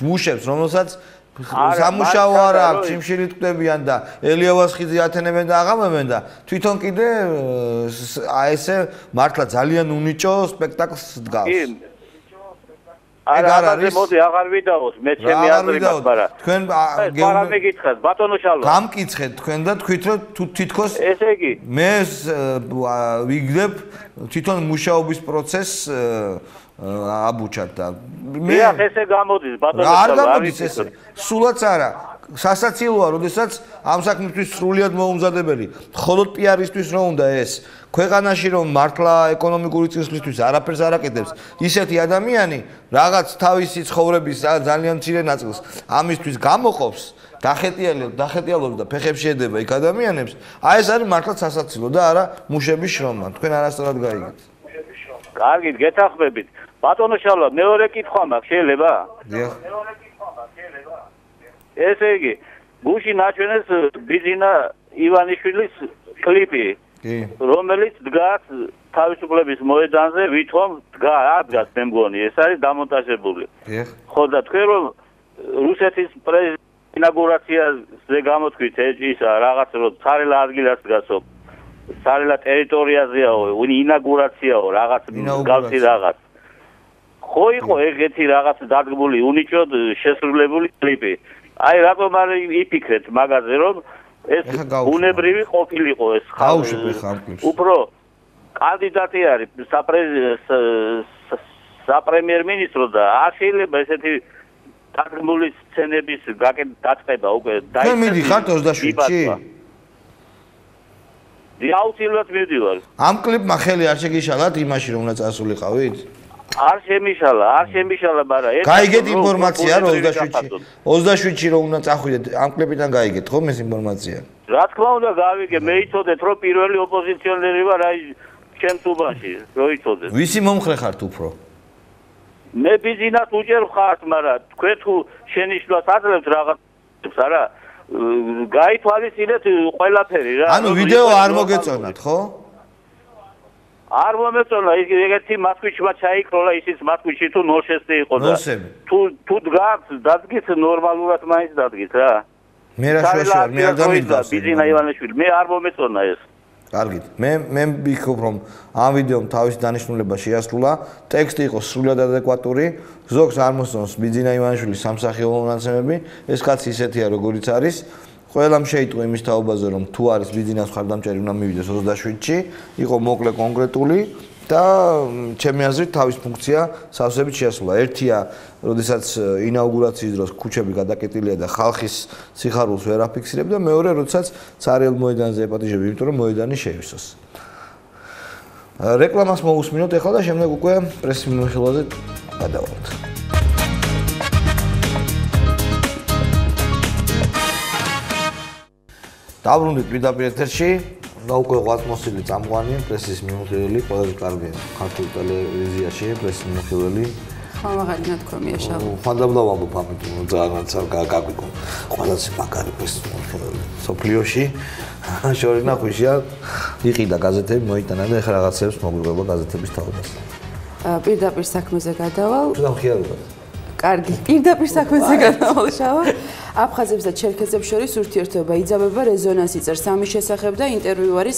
S1: მუშებს, რომელსაც სამუშაო არ აქვს, შიმშილი ტკბებიან და ელიავას ხიძი ათენებენ და აღამებენ და თვითონ კიდე ესე მართლა ძალიან უნიჭო სპექტაკლს დგავს.
S11: არა, მოდი აღარ ვიდაოთ, მე ჩემი აზრი მაქვს, მაგრამ
S1: თქვენ
S11: გეკითხათ, ბატონო შალვა.
S1: გამკითხეთ თქვენ და თქვით რომ თითქოს
S11: ესე იგი
S1: მე ვიგდებ თვითონ მუშაობის პროცესს აბუჩად და
S11: მე ესე გამოდის ბატონო
S1: შალვა. არ გამოდის ესე. სულაც არა. სასაცილოა, როდესაც ამ საქმისთვის სრულიად მოუმზადებელი. მხოლოდ პიარისთვის რო უნდა ეს. ქვეყანაში რომ მართლა ეკონომიკური წინსვლისთვის არაფერს არ აკეთებს, ისეთი ადამიანი რაღაც თავისი ცხოვრების ძალიან მცირე ნაწილს ამისთვის გამოყოფს, დახეტიალობს და ფეხებში ედება იქ ადამიანებს, აი ეს არის მართლა სასაცილო და არა მუშების შრომა. თქვენ არასწორად გაიგეთ.
S11: კარგით, გეთანხმებით. ბატონო შალვა, მეორე კითხვა მაქვს, შეიძლება?
S1: დიახ.
S11: ესე იგი, გუშინ აჩვენეს ბიძინა ივანიშვილის კლიპი, რომელიც დგას თავისუფლების მოედანზე, ვითომ დგას, მე მგონი, ეს არის დამონტაჟებული. ხო და თქვენ რომ რუსეთის პრეზიდენტის ინაugurაციაზე გამოთქვით ისა რაღაც რომ ცარელა ადგილას დგასო, ცარელა ტერიტორიაზეაო, ინაugurაციაო, რაღაც გავსი რაღაც. ხო იყო ეგეთი რაღაც დადგმული, უნიჭოდ შესრულებული კლიპი. აი რატომ არ იფიქრეთ მაგაზე რომ ეს უნებრივი ყოფილიყო ეს უფრო კანდიდატი არის საპრემიერ-მინისტრო და არ შეიძლება ესეთი დაგმული სცენების დაწყება უკვე
S1: დაიწყო. მე მიდიხართ 27-ში?
S11: აუცილებლად მივდივარ.
S1: ამ კლიპმა ხელი არ შეგიშალათ იმაში რომ უნდა წასულიყავით?
S11: არ შემიშალა, მაგრამ
S1: გაიგეთ ინფორმაცია რომ 27-ში რომ უნდა წახვიდეთ, ამ კლიპიდან გაიგეთ ხომ ეს ინფორმაცია?
S11: რა თქმა უნდა გავიგე, მე იცოდეთ რომ პირველი ოპოზიციონერი ვარ აი ჩემს უბანში, რო იცოდეთ.
S1: ვისი მომხრე ხართ უფრო?
S11: მე ბიზნეს უჯერ ხართ, მაგრამ თქვენ თუ შენიშვნას აძლევთ რაღაცებს არა გაითვალისწინეთ ყველაფერი რა.
S1: ანუ ვიდეო არ მოგეწონათ, ხო?
S11: არ მომეწონა, ეგეთი მასკვიჩმა ჩაიკროლა, ისიც მასკვიჩი თუ ნოშესტი იყო და თუ დგას, დადგით ნორმალურად მაინც დადგით რა.
S1: მე რა შუაში მე არ დამიდგავს.
S11: ბიზინა ივანიშვილი, მე არ მომეწონა ეს.
S1: კარგით. მე ვიქობ რომ ამ ვიდეომ თავისი დანიშნულება შეასრულა, ტექსტი იყო სრულად ადეკვატური, ზოგს არ მოსწონს ბიზინა ივანიშვილის სამსახიობო მონაცემები, ეს კაცი ისეთია როგორიც არის. ყველამ შეიტყო იმის თაობაზე რომ თუ არის ბიზნეს მხარდამჭერი უნდა მივიდეს 27-ში, იყო მოკლე კონკრეტული და ჩემი აზრით თავის ფუნქცია სავსებით შეასრულა. ერთია, როდესაც ინაუგურაციის დროს ქუჩები გადაკეტილია და ხალხის სიხარულს ვერ აფიქსირებდა, მეორე, როდესაც ცარიელ მოედანზე ეპატიჟები, იმიტომ რომ მოედანი შეივსოს. რეკლამას მოусმინოთ ახლა და შემდეგ უკვე პრესის მიმოხილვაზე გადავალთ. დაბრუნდით პირდაპირ ეთერში და უკვე ღვაწლმოსილი წამყვანი პრესის მიმოხილველი, ყველაზე კარგი ქართულ ტელევიზიაში პრესის მიმოხილველი.
S12: ხმაღალი ნათქვამია შალო.
S1: ხანდაბლა ვამბობ ამით, რომ ძალიან გაგვიგო. ყველაზე მაგარი პრესის მიმოხილველი სოფლიოში. შორინა ხუშია, იყიდა გაზეთები, მოიტანა და ეხლა რაღაცებს მოგვიყვება გაზეთების თაობას.
S12: პირდაპირ საქმეზე გადავალ.
S1: თუ გამხიარებად.
S12: კარგი, პირდაპირ საქმეზე გადავალ შალო. აფხაზებს და ჩერქეზებს შორის ურთიერთობა იძაბება რეზონანსი წერს ამის შესახებ და ინტერვიუ არის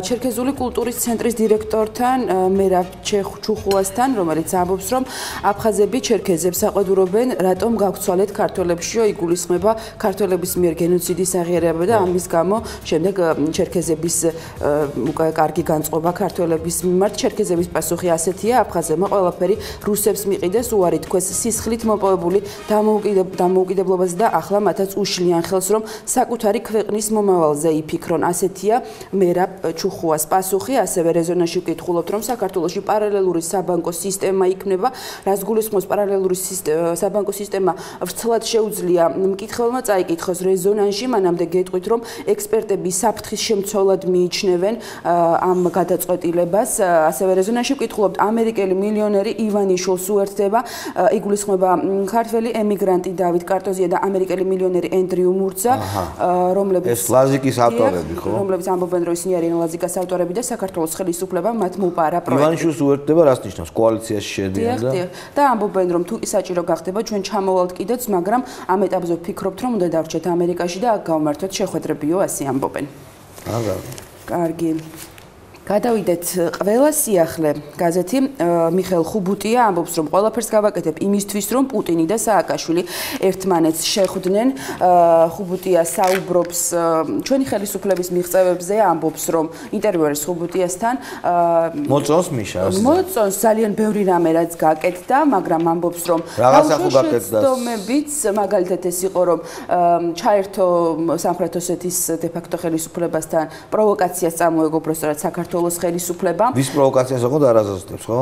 S12: ჩერქეზული კულტურის ცენტრის დირექტორთან მერაბ ჩუხუასთან, რომელიც ამბობს, რომ აფხაზები ჩერქეზებს აყვედურობენ, რატომ გავცვალეთ ქართველებშიო, იგულისხმება ქართველების მიერ გენოციდის აღიარება და ამის გამო შემდეგ ჩერქეზების კარგი განწყობა ქართველების მიმართ. ჩერქეზების პასუხი ასეთია, აფხაზებმა ყველაფერი რუსებს მიყიდეს, უარი თქვეს სისხლით მოპოვებული დამოუკიდებლობაზე და ახლა მათაც უშლიან ხელს, რომ საკუთარი ქვეყნის მომავალზე იფიქრონ. ასეთია მერაბ ჩუხუას პასუხი. ასევე რეზონანსში ვკითხულობთ, რომ საქართველოში პარალელური საბანკო სისტემა იქნება, რაც გულისხმობს პარალელური საბანკო სისტემა ვრცლად შეუძლია მკითხველმა წაიკითხოს რეზონანსში. მანამდე გეტყვით, რომ ექსპერტები საფრთხის შემცველად მიიჩნევენ ამ გადაწყვეტილებას. ასევე რეზონანსში ვკითხულობთ, ამერიკელი მილიონერი ივანიშვილს უერთდება, იგულისხმება ქართველი ემიგრანტი დავით კარტოზია და ამერიკელი მილიონერი ენდრიუ მურცა, რომლებიც
S1: ეს ლაზიკის ავტორები ხო?
S12: რომლებიც ამბობენ, რომ ისინი არიან ლაზიკას ავტორები და საქართველოს ხელისუფლება მათ მოუპარა პროექტი.
S1: ივანიშვილს უერთდება, რას ნიშნავს? კოალიციაში შედიან და
S12: და ამბობენ, რომ თუ საჭირო გახდება, ჩვენ ჩამოვალთ კიდეც, მაგრამ ამ ეტაპზე ვფიქრობთ, რომ უნდა დავრჩეთ ამერიკაში და აქ გავმართოთ შეხვედრებიო, ასე ამბობენ. კარგი. გადავიდეთ ყველა სიახლე. გაზეთი მიხეილ ხუბუტია ამბობს, რომ ყველაფერს გავაკეთებ იმისთვის, რომ პუტინი და სააკაშვილი ერთმანეთს შეხვდნენ. ხუბუტია საუბრობს ჩვენი ხელისუფლების მიღწევებზე, ამბობს, რომ ინტერვიუ არის ხუბუტიასთან.
S1: მოწონს მიშა?
S12: მოწონს ძალიან ბევრი რამე რაც გაკეთდა, მაგრამ ამბობს, რომ
S1: რაღაცა ხო გაკეთდა.
S12: შეცდომებიც, მაგალითად ეს იყო, რომ ჩაერთო სამხრეთ ოსეთის დე-ფაქტო ხელისუფლებასთან პროვოკაციას წამოეგო პროსტად საქართველოს ხელისუფლება.
S1: ვის პროვოკაციას ოღონდ არ აზრდებს, ხო?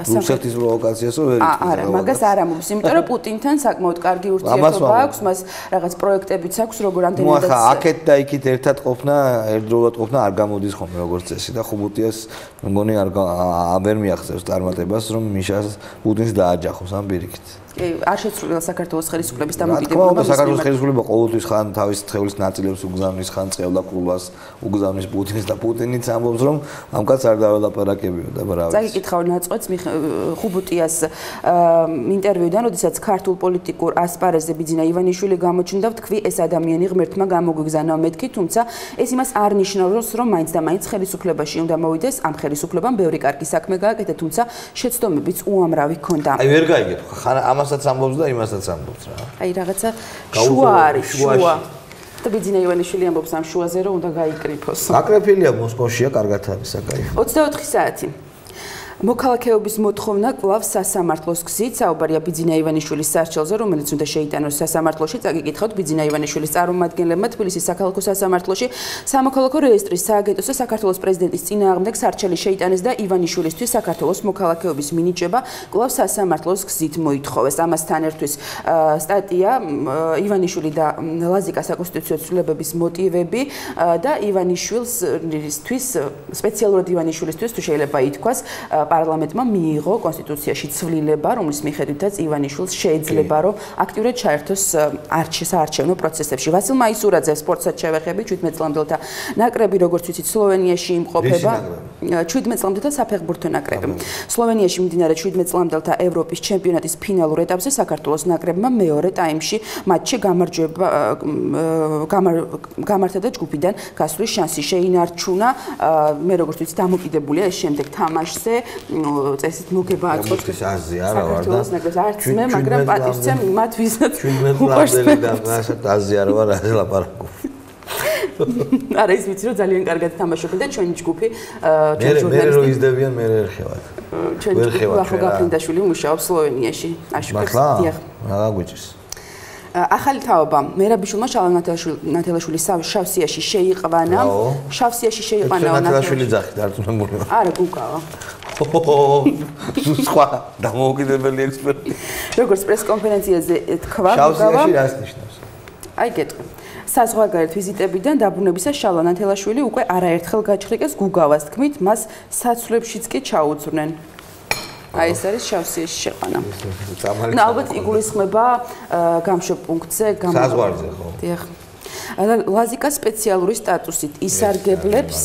S1: რუსეთის პროვოკაციასო ვერ ითქვი.
S12: არა, მაგას არ ამბობს, იმიტომ რომ პუტინთან საკმაოდ კარგი ურთიერთობა აქვს, მას რაღაც პროექტებიც აქვს, როგორ ამდენადაც.
S1: მოახა, აქეთ და იქით ერთად ყოფნა, ერთდროულად ყოფნა არ გამოდის ხოლმე როგორც წესი და ხუბუტიას მგონი ვერ მიაღწევს წარმატებას, რომ მიშას პუტინს დააჯახოს ამ პირიქით.
S12: არ შეცვლილა საქართველოს ხელისუფლების დამოკიდებულება.
S1: საქართველოს ხელისუფლება ყოველთვის ხან თავის თხევლის ნაწილებს უგზავნის, ხან წყევლა-კულას უგზავნის პუტინს და პუტინიც ამბობს, რომ ამ კაცს არ დაველაპარაკებიო და ბრავი.
S12: წაგიკითხავ ნაწყვეტს ხუბუტიას ინტერვიუდან, როდესაც ქართულ პოლიტიკურ ასპარეზზე ბიძინა ივანიშვილი გამოჩნდა, ვთქვი, ეს ადამიანი ღმერთმა გამოგვიგზავნა მეთქი, თუმცა ეს იმას არ ნიშნავს, რომ მაინც და მაინც ხელისუფლებაში უნდა მოვიდეს. ამ ხელისუფლებამ ბევრი კარგი საქმე გააკეთა, თუმცა შეცდომებიც უამრავი ჰქონდა.
S1: აი ვერ გაიგებ, ხან ამასაც ამბობს და იმასაც ამბობს რა.
S12: აი რაღაცა შუა არის, შუა. და ბიძინა ივანიშვილი ამბობს ამ შუაზე, რომ უნდა გაიკრიფოს.
S1: აკრეფილია მოსკოვშია, კარგად არის საკაი.
S12: 24 საათი. მოქალაქეობის მოთხოვნა კვლავ სასამართლოს გზით. საუბარია ბიძინა ივანიშვილის სარჩელზე, რომელიც უნდა შეიტანოს სასამართლოში. წაგიკითხავთ ბიძინა ივანიშვილის წარმომადგენლებმა თბილისის საქალაქო სასამართლოში სამოქალაქო რეესტრის სააგენტოს და საქართველოს პრეზიდენტის წინააღმდეგ სარჩელი შეიტანეს და ივანიშვილისთვის საქართველოს მოქალაქეობის მინიჭება კვლავ სასამართლოს გზით მოითხოვეს. ამასთან ერთვის სტატია ივანიშვილი და ლაზიკა საკონსტიტუციო ცვლილებების მოტივები და ივანიშვილისთვის სპეციალურად ივანიშვილისთვის თუ შეიძლება ითქვას პარლამენტმა მიიღო კონსტიტუციაში ცვლილება, რომლის მიხედვითაც ივანიშვილს შეიძლება რომ აქტიურად ჩაერთოს საარჩევნო პროცესებში. ვასილ მაისურაძე სპორტსაც შევეხები 17 წლამდელთა ნაკრები, როგორც ვიცით, სლოვენიაში იმყოფება 17 წლამდელთა საფეხბურთო ნაკრები. სლოვენიაში მიმდინარე 17 წლამდელთა ევროპის ჩემპიონატის ფინალურ ეტაპზე საქართველოს ნაკრებმა მეორე ტაიმში მატჩი გამართა და ჯგუფიდან გასვლის შანსი შეინარჩუნა. მე როგორც ვიცით, დამოკიდებულია ეს შემდეგ თამაშზე. წესით მოგება აწყობს
S1: აზია რა ვარ და
S12: არც მე, მაგრამ პატივცემ მათ ვისაც
S1: 17 წლამდელი და ასეთ აზია რა ვარ ლაპარაკობ.
S12: არა ის ვიცი რომ ძალიან კარგად თამაშობენ და ჩვენი ჯგუფი
S1: მე რო იზდებიან მე ერხევათ.
S12: ჩვენი ჯგუფი ახლა გაფრინდაშვილი მუშაობს სლოვენიაში.
S1: მართლა? რა გაგვიჭირს?
S12: ახალი თაობა მერაბიშვილმა შალვა ნათელაშვილის შავსიაში შეიყვანა. შავსიაში შეიყვანა
S1: ნათელაშვილი ძახით არ თუნებული.
S12: არა გუკავა.
S1: სხვა დამოუკიდებელი ექსპერტი.
S12: როგორც პრესკონფერენციაზე თქვა,
S1: შავსიაში რას ნიშნავს?
S12: აი გეტყვი. საზღვარგარეთ ვიზიტებიდან დაბრუნებისას შალვა ნათელაშვილი უკვე არაერთხელ გაჩხრიკეს გუგავას თქმით, მას საცვლებშიც კი ჩაუძვრნენ. აი ეს არის შავსიაში შეყვანა. ალბათ იგულისხმება გამშო პუნქტზე,
S1: საზღვარზე ხო?
S12: დიახ. ლაზიკა სპეციალური სტატუსით ისარგებლებს,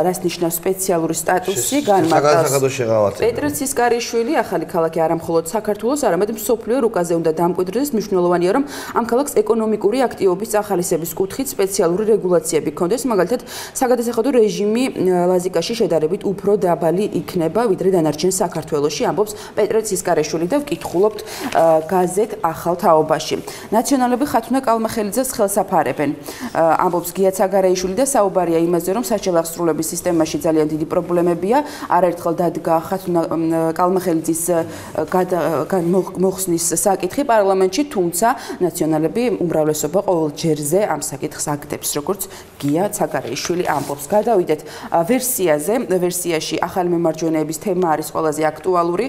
S12: რას ნიშნავს სპეციალური სტატუსი, განმარტავს. პეტრე ცისკარიშვილი ახალი ქალაქი არა მხოლოდ საქართველოს, არამედ მსოფლიო რუკაზე უნდა დამკვიდრდეს. მნიშვნელოვანია, რომ ამ ქალაქს ეკონომიკური აქტივობის ახალისების კუთხით სპეციალური რეგულაციები ჰქონდეს. მაგალითად, საგადასახადო რეჟიმი ლაზიკაში შედარებით უფრო დაბალი იქნება, ვიდრე დანარჩენ საქართველოში, ამბობს პეტრე ცისკარიშვილი და ვკითხულობთ გაზეთ ახალ თაობაში. ნაციონალები ხათუნა კალმახელიძეს ხელსაფარებენ. ამბობს გია ცაგარეიშვილი და საუბარია იმაზე, რომ საჩელაღსრულების სისტემაში ძალიან დიდი პრობლემებია. არაერთხელ დადგა ხათუნა კალმახელიძის მოხსნის საკითხი პარლამენტში, თუმცა ნაციონალები უმრავლესობა ყოველ ჯერზე ამ საკითხს აგდებს, როგორც გია ცაგარეიშვილი ამბობს. გადავიდეთ ვერსიაში ახალი მემარჯვენეების თემა არის ყველაზე აქტუალური.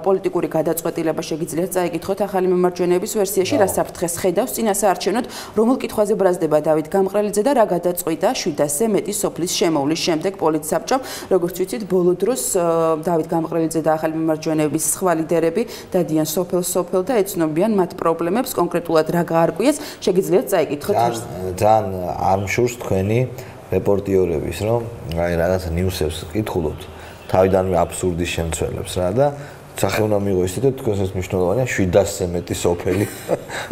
S12: პოლიტიკური გადაწყვეტილება შეგიძლიათ წაიკითხოთ ახალი მემარჯვენეების ვერსიაში, რა საფრთხეს ხედავს წინასაარჩევნოდ, რომელ კითხვაზე ბრაზდება დავით გამყრელიძე და რა გადაწყვიტა 700-ზე მეტი სოფლის შემოვლის შემდეგ პოლიცსაბჭომ. როგორც ვიცით, ბოლო დროს დავით გამყრელიძე და ახალი მემარჯვენეების სხვა ლიდერები დადიან სოფელ და ეცნობიან მათ პრობლემებს, კონკრეტულად რა გაარკვიეს, შეგიძლიათ წაიკითხოთ.
S1: ძალიან არ მშურს თქვენი რეპორტიორების, რომ აი რაღაც ნიუსებს კითხულობთ, თავიდანვე აბსურდის შემცველებს რა და სახე უნდა მიიღო ისე და თქვენს ეს მნიშვნელოვანია 700-ზე მეტი სოფელი.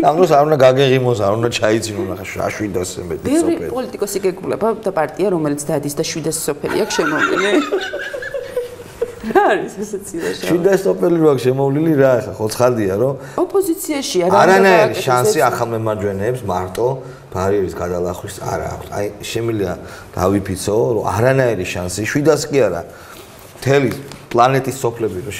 S1: ამ დროს არ უნდა გაგეღიმოს, არ უნდა ჩაიცინონ ახლა 700-ზე მეტი სოფელი.
S12: პოლიტიკოსი გეგულება და პარტია რომელიც დადის და 700 სოფელი აქვს შემოვლილი. რა არის ესეც ილაშა?
S1: 700 სოფელი რო აქვს შემოვლილი რა ახლა ხო ცხადია რომ
S12: ოპოზიციაში
S1: არანაირი შანსი ახალ მემარჯვენეებს მარტო ბარიერის გადალახვის არ აქვს. აი შემიძლია დავიფიცო რომ არანაირი შანსი 700 კი არა. მთელი პლანეტის სოფლები რო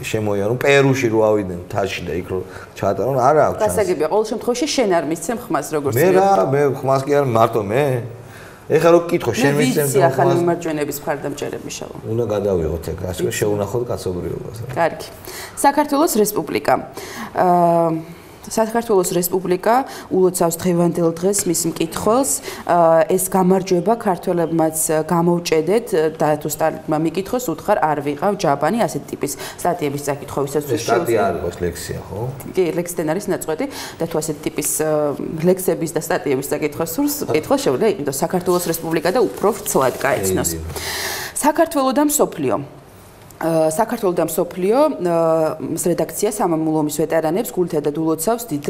S1: შემოიარონ პერუში რო ავიდნენ თაში და იქ რო ჩაატარონ არა აქვს.
S12: გასაგებია ყოველ შემთხვევაში შენ არ მისცემ ხმას როგორც
S1: მე ხმას კი არ მარტო მე ეხლა რო გკითხო შენ მისცემ
S12: ხმას ახალი მემარჯვენეების მხარდამჭერები შავა.
S1: უნდა გადავიღოთ ეგ ასე შეუნახოთ კაცობრიობას.
S12: კარგი. საქართველოს რესპუბლიკა საქართველოს რესპუბლიკა ულოცავს დღევანდელ დღეს მის მკითხველს. ეს გამარჯვება ქართველებმაც გამოვჭედეთ და თუ სტალინმა მიკითხოს უთხარ არ ვიყავ ჯაბანი ასეთ ტიპის სტატიების წაკითხვისას
S1: ეს სტატია არ იყოს ლექსია ხო?
S12: კი, ლექსიდან არის ნაწყვეტი და თუ ასეთ ტიპის ლექსების და სტატიების წაკითხვის კითხვა შეუძლია იყიდოს საქართველოს რესპუბლიკა და უფრო ვრცლად გაეცნოს. საქართველო და მსოფლიო საქართველოს და მსოფლიო რედაქცია სამამულო ომის ვეტერანებს გულთადად ულოცავს დიდ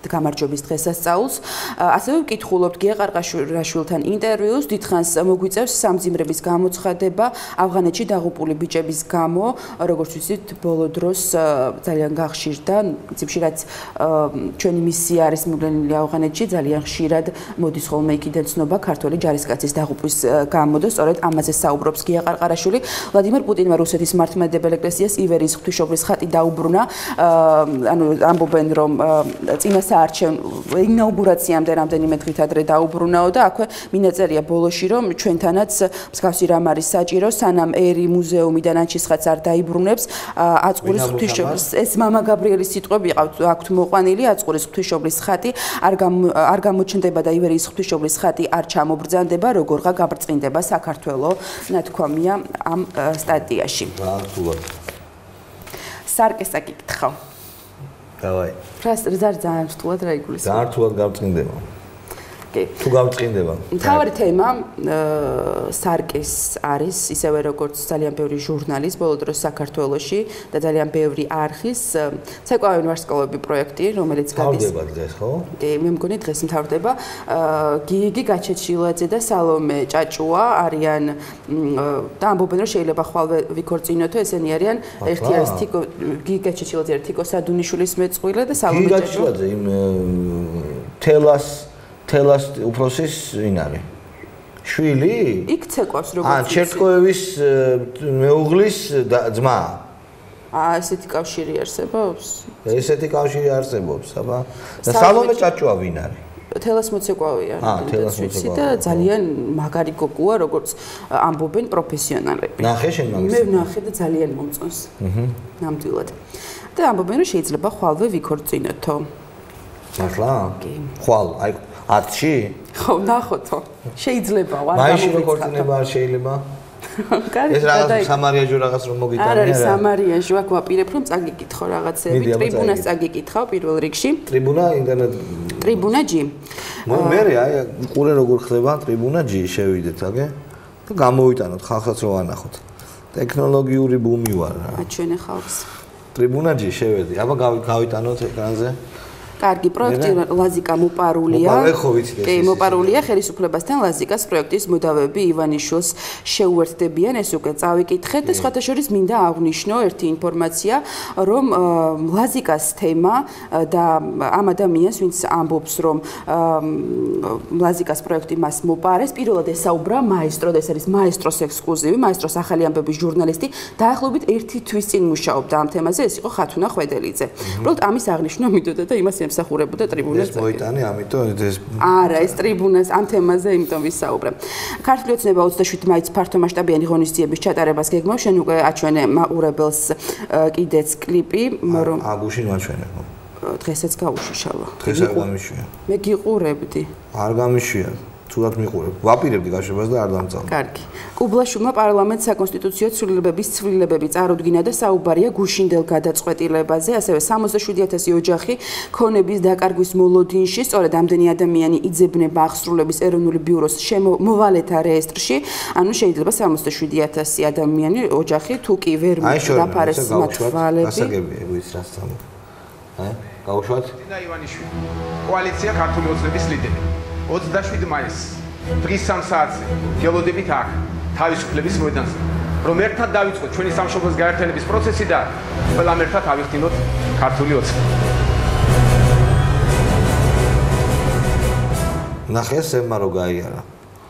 S12: გამარჯვების დღესასწაულს. ასევე ვკითხულობთ გია ყარყაშვილთან ინტერვიუს, დიდხანს მოგვიწევს სამძიმრების გამოცხადება ავღანეთში დაღუპული ბიჭების გამო, როგორც ვიცით, ბოლო დროს ძალიან გახშირდა, ციფრად ჩვენი მისია არის მოვლენილი ავღანეთში, ძალიან ხშირად მოდის ხოლმე იქიდან ცნობა ქართული ჯარისკაცის დაღუპვის გამო და სწორედ ამაზე საუბრობს გია ყარყარაშვილი. ვლადიმერ პუტინი რუსეთმა რუსეთის მართლმადიდებელ ეკლესიას ივერიის ღვთისმშობლის ხატი დაუბრუნა. ანუ ამბობენ რომ წინასაარჩევნო ინაუგურაციამდე რამდენიმე დღით ადრე დაუბრუნაო და აქვე მინაწერია ბოლოში რომ ჩვენთანაც მსგავსი რამ არის საჭირო სანამ ერი მუზეუმიდან ანჩისხატს არ დაიბრუნებს აწყურის ღვთისმშობლის ეს მამა გაბრიელის სიტყვები აქვთ მოყვანილი აწყურის ღვთისმშობლის ხატი არ გამოჩნდება და ივერიის ღვთისმშობლის ხატი არ ჩამობრძანდება როგორღა გაბრწყინდება საქართველო ნათქვამია ამ სტატიაში. სარკეს აკითხავ.
S1: დავაი.
S12: ფრას ძალიან რთულად რა იგულისხმება.
S1: ძალიან რთულად გამწყინდება. თუ გამწყინდება.
S12: მთავარი თემა სარკეს არის ისევე როგორც ძალიან ბევრი ჟურნალის ბოლო დროს საქართველოში და ძალიან ბევრი არხის ცეკვავენ ვარსკვლავები პროექტი რომელიც გადის.
S1: მთავრდება დღეს ხო?
S12: კი, მე მგონი დღეს მთავრდება. გიგი გაჩეჩილაძე და სალომე ჭაჭუა არიან და ამბობენ რომ შეიძლება ხვალ ვიქორწინოთო ესენი არიან ერთი არის გიგი გაჩეჩილაძე არის თიკო სადუნიშვილის მეწყვილე და სალომე ჭაჭუა.
S1: გიგი გაჩეჩილაძე იმ თელას უფროსის ვინ არის? შვილი?
S12: იქ ცეკვავს როგორც
S1: ჩერტკოევის მეუღლის ძმა.
S12: ესეთი კავშირი არსებობს?
S1: ესეთი კავშირი არსებობს, აბა. და სალომე ჭაჭუა ვინ არის?
S12: თელას მოცეკვავია.
S1: თელას მოცეკვავია.
S12: და ძალიან მაგარი გოგოა, როგორც ამბობენ პროფესიონალები.
S1: ნახე შენ მაგას?
S12: მე ვნახე და ძალიან მომწონს. ნამდვილად. და ამბობენ რომ შეიძლება ხვალვე ვიქორწინოთო.
S1: ახლა? კი. ხვალ, აი 10-ში?
S12: ხო, ნახოთო. შეიძლება ვარ
S1: გამოვიწყო. მაინც ვიქორწინება არ შეიძლება? ეს რაღაც სამარიაჟო რაღაც რომ მოგიტანე
S12: არა? არა, სამარიაჟო, აქ ვაპირებ რომ წაგიკითხო რაღაცები. ტრიბუნას წაგიკითხავ პირველ რიგში.
S1: ტრიბუნა ინტერნეტ
S12: ტრიბუნა G.
S1: მე აი ყურე როგორ ხდება ტრიბუნა G შევიდეთ აგე და გამოვიტანოთ ხალხსაც რომ ანახოთ. ტექნოლოგიური ბუმი ვარ რა.
S12: აჩვენე ხალხს.
S1: ტრიბუნა G შევედი. აბა გავიტანოთ ეკრანზე.
S12: კარგი, პროექტი ლაზიკა მოპარულია. კი, მოპარულია ხელისუფლებასთან ლაზიკას პროექტის მოდავეები ივანიშვილს შეუერთდებიან, ეს უკვე წავიკითხეთ და სხვათა შორის მინდა აღვნიშნო ერთი ინფორმაცია, რომ ლაზიკას თემა და ამ ადამიანს, ვინც ამბობს, რომ ლაზიკას პროექტი მას მოპარეს, პირველად ესაუბრა მაესტრო, ეს არის მაესტროს ექსკლუზივი, მაესტროს ახალი ამბების ჟურნალისტი, დაახლოებით 1 თვის წინ მუშაობდა ამ თემაზე, ეს იყო ხათუნა ხვედელიძე. უბრალოდ ამის აღნიშვნა მინდოდა და იმას ემსახურებოდა ტრიბუნას.
S1: ეს მოიტანე, ამიტომ ეს
S12: არა, ეს ტრიბუნას ამ თემაზე იმიტომ ვისაუბრებ. ქართული ოცნება 27 მაისს ფართომასშტაბიანი ღონისძიების ჩატარებას გეგმავს. შენ უკვე აჩვენე მაყურებელს კიდეც კლიპი,
S1: რომ აგუშინ ვაჩვენე.
S12: დღესაც გაუშიშავა.
S1: დღეს არ გამიშვია.
S12: მე გიყურებდი.
S1: არ გამიშვია. თუნდაც მიყურებ. ვაპირებდი გაშვებას და არ დამწავ.
S12: კარგი. კუბლაშვილმა პარლამენტს საკონსტიტუციო ცვლილებების ცვლილებები წარუდგინა და საუბარია გუშინდელ გადაწყვეტილებაზე, ასევე 67,000 ოჯახი ქონების დაკარგვის მოლოდინში, სწორედ ამდენი ადამიანი იძებნება აღსრულების ეროვნული ბიუროს მოვალეთა რეესტრში, ანუ შეიძლება 67,000 ადამიანი ოჯახი თუ კი ვერ დაფარეს მათ თვალები.
S1: გასაგებია ის რაც ამბობ. გაუშვათ?
S13: ივანიშვილი. კოალიცია ქართული ოცნების ლიდერი. 27 მაისს დღის 3 საათზე გელოდებით აქ თავისუფლების მოედანზე რომ ერთად დავიწყოთ ჩვენი სამშობლოს გაერთიანების პროცესი და ყველამ ერთად ავიხდინოთ ქართული ოცნება.
S1: ნახე სემა რო გაიარა.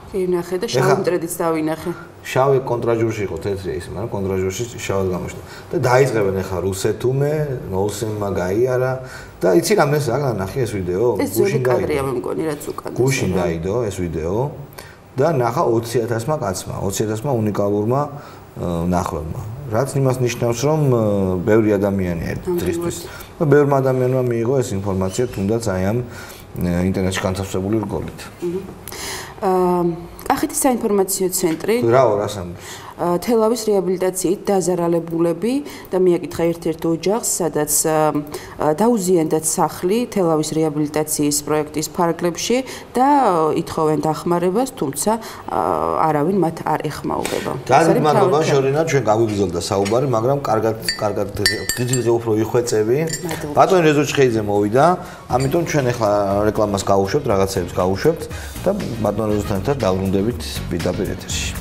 S12: კი ნახე და შავი მტრედიც დავინახე.
S1: შავი კონტრაჟურში იყო თეთრი ის, მაგრამ კონტრაჟურში შავად გამოჩნდა. და დაიწყებენ ახლა რუსეთუმე, ნოლსემმა გაიარა და იცი რამდენს აგა ნახე ეს ვიდეო?
S12: გუშინ კადრია მე მგონი რაც უკან.
S1: გუშინ დაიდო ეს ვიდეო და ნახა 20,000-მა კაცმა, 20,000-მა უნიკალურმა ნახველმა. რაც იმას ნიშნავს, რომ ბევრი ადამიანი არის დღისთვის. და ბევრმა ადამიანმა მიიღო ეს ინფორმაცია თუნდაც აი ამ ინტერნეტში განთავსებული რგოლით.
S12: კახეთის საინფორმაციო ცენტრი
S1: რაო რას ამბობს?
S12: თელავის რეაბილიტაციით დაზარალებულები და მიაკითხა ერთ-ერთ ოჯახს, სადაც დაუზიენდათ სახლი თელავის რეაბილიტაციის პროექტის ფარგლებში და ითხოვენ დახმარებას, თუმცა არავინ მათ არ ეხმაურება.
S1: ძალიან მადლობა შორინა, ჩვენ გაგვიგზავნა საუბარი, მაგრამ კარგად დიდი უფრო იხვეწები. ბატონი რეზო ჩხეიძე მოვიდა, ამიტომ ჩვენ ახლა რეკლამას გავუშვებთ, რაღაცებს გავუშვებთ და ბატონ რეზოსთან ერთად დავბრუნდებით პირდაპირ ეთერში.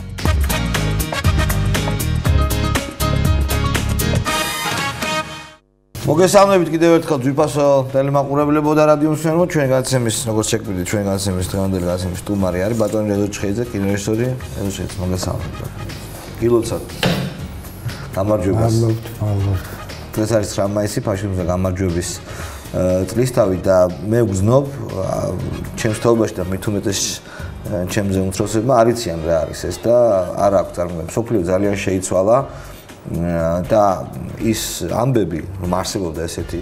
S1: მოგესალმებით კიდევ ერთხელ ძვირფასო ტელემაყურებლებო და რადიო მსმენელო, ჩვენ განაცემის, როგორც შეგგვიდით, ჩვენ განაცემის დღევანდელი განაცემის სტუმარი არის ბატონი რეზო ჩხეიძე, კინორეჟისორი, რეზო ჩხეიძე, მოგესალმებით. გილოცავთ. გამარჯვებას. დღეს არის 9 მაისი, ფაშიზმზე გამარჯვების წლისთავი და მე ვგზნობ ჩემს თაობაში და მით უმეტეს ჩემზე უმცროსებმა არიციან რა არის ეს და არ აქვს წარმოება. სოფლიო ძალიან შეიცვალა და ის ამბები რომ არსებობდა ესეთი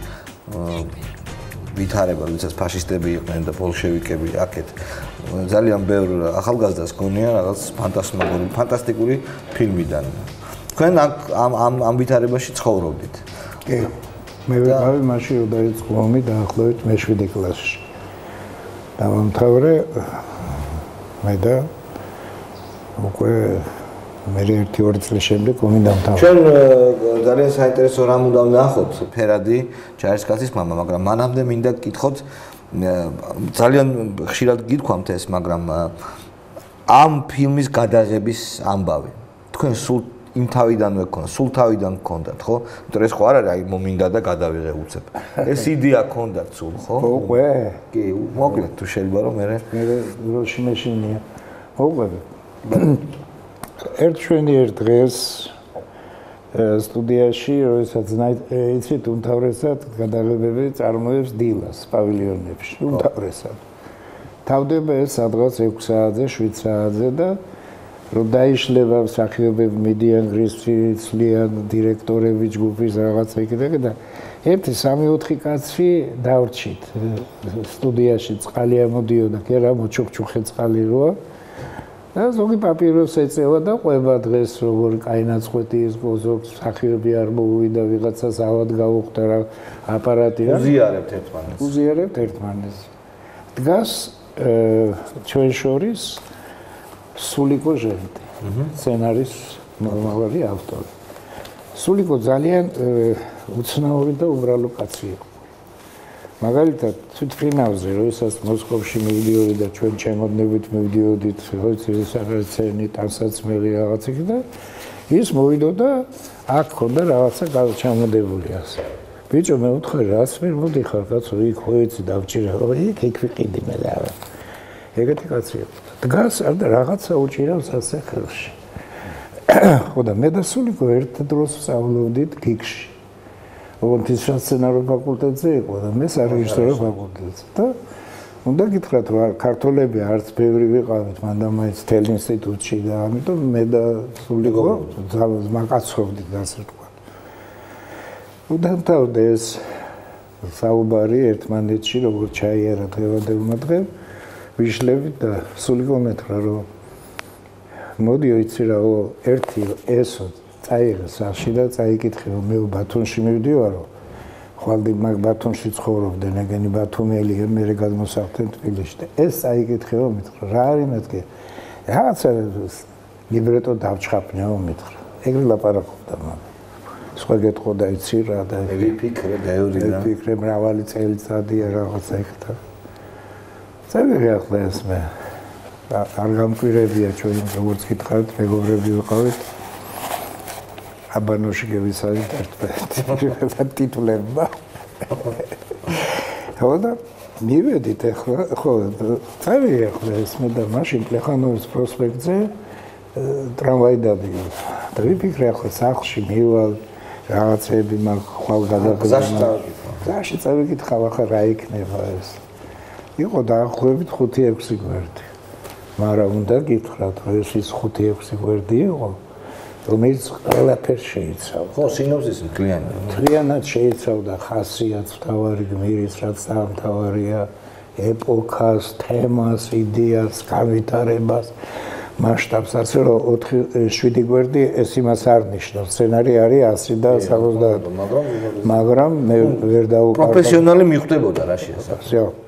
S1: ვითარება, ვისაც ფაშისტები იყვნენ და ბოლშევიკები აქეთ ძალიან ბევრ ახალგაზრდას გონია რაღაც ფანტასტიკური ფილმიდან. თქვენ ამ ვითარებაში ცხოვრობდით.
S14: კი. მე ვიყავი მაშინ დაიწყო ომი დაახლოებით მე-7 კლასში. დავამთავრე მე და უკვე მე 1-2 წლის შემდეგ ომი დამთავრდა.
S1: ჩვენ ძალიან საინტერესო რამ უნდა ვნახოთ ფერადი ჯარისკაცის მამა, მაგრამ მანამდე მინდა გკითხოთ ძალიან ხშირად გითქვამთ ეს, მაგრამ ამ ფილმის გადაღების ამბავი. თქვენ სულ იმ თავიდანვე გქონდა, სულ თავიდან გქონდათ, ხო? იმიტომ ეს ხო არ არის, აი მომინდა და გადავიღე უცებ. ეს იდეა გქონდათ სულ, ხო?
S14: უკვე.
S1: კი, მოკლედ თუ შეიძლება რომ მე
S14: როში მეშინია. უკვე. ერთ დღეს სტუდიაში, როდესაც იცით, უმთავრესად გადაღებები წარმოებს დილას პავილიონებში, უმთავრესად. თავდება ეს სადღაც 6 საათზე, 7 საათზე და რომ დაიშლება მსახიობები მიდიან გრისფრიცლიან დირექტორები ჯგუფის რაღაცა იქნება და 1-3-4 კაცი დავრჩით სტუდიაში წყალი ამოდიოდა, კი რა მოჩუქჩუხე წყალი როა და ზოგი პაპიროს ეწევა და ყვება დღეს როგორ კაინაცხვეთი ის ზოგ მსახიობი არ მოუვიდა ვიღაცას ავად გაუხდა რა აპარატი რა უზიარებთ ერთმანეთს დგას ჩვენ შორის სულიკო ჟენტი, სცენარის ნორმალური ავტორი. სულიკო ძალიან უცნაური და უბრალო კაცი იყო. მაგალითად, თვითფრინავზე, როდესაც მოსკოვში მივდიოდი და ჩვენ ჩემოდნებით მივდიოდით, სცენი, ტანსაცმელი რაღაცა და ის მოვიდოდა, აქ ქონდა რაღაცა ჩამოდებული ასე. ბიჭო, მე ვთქვი, რას ვერ მოდიხარ, კაცო, იქ ხოიცი დავჭირა, იქ ვიყიდი მე და ეგეთი კაცი იყო. დგას და რაღაცა უჭირავს ასე ხელში. ხო და მე და სულიკო ერთ დროს ვსწავლობდით გიგში. ოღონდ ის სცენარო ფაკულტეტზე იყო და მე სარეჟისორო ფაკულტეტზე. და უნდა გითხრათ რომ ქართველები არც ბევრი ვიყავით მანდამაინც თელ ინსტიტუტში და ამიტომ მე და სულიკო მაკაცობდით ასე ვთქვა. უდამთავრდა ეს საუბარი ერთმანეთში როგორ ჩაიარა დღევანდელმა დღემ ვიშლებით და სულიკო მეთხრა რომ მოდიო იცი რაო ერთი ესო წაიღე სახში და წაიკითხე რომ მე ბათუმში მივდივარო ხვალდი მაგ ბათუმში ცხოვრობდნენ ეგენი ბათუმელია მე გადმოსახლდნენ თბილისში და ეს წაიკითხე რომ მეთხრა რა არის მეთქე რაღაცა ლიბრეტო დავჩხაპნეო მეთხრა ეგრე ლაპარაკობდა მაგ სხვა გეტყოდა იცი რა და ვიფიქრე ვიფიქრე მრავალი წელიწადია რაღაცა იქ და წავიღე ახლა ეს მე არ გამკვირებია ჩვენ როგორც გითხარით მეგობრები ვიყავით აბანოში გევიცავით ერთმანეთს ტიტულებმა ხო და მივედით ახლა ხო წავიღე ახლა ეს მე და მაშინ პლეხანოვის პროსპექტზე ტრამვაი დადიოდა და ვიფიქრე ახლა სახლში მივალ რაღაცები მაგ ხვალ გადაგზავნა გზაში წავიკითხავ ახლა რა იქნება ეს იყო დაახლოებით 5-6 გვერდი. მაგრამ უნდა გითხრათ, რომ ეს 5-6 გვერდი იყო, რომელიც ყველაფერს შეიცავდა.
S1: ხო, სინოპსისი
S14: მთლიანად შეიცავდა ხასიათს, მთავარი გმირის, რაც დაამთავარია, ეპოქას, თემას, იდეას, განვითარებას, მასშტაბს, ასე რომ 4-7 გვერდი ეს იმას არ ნიშნავს. სცენარი არის 100 და 70, მაგრამ მე ვერ დავუკარგავ.
S1: პროფესიონალი მიხვდებოდა რა შეასრულა.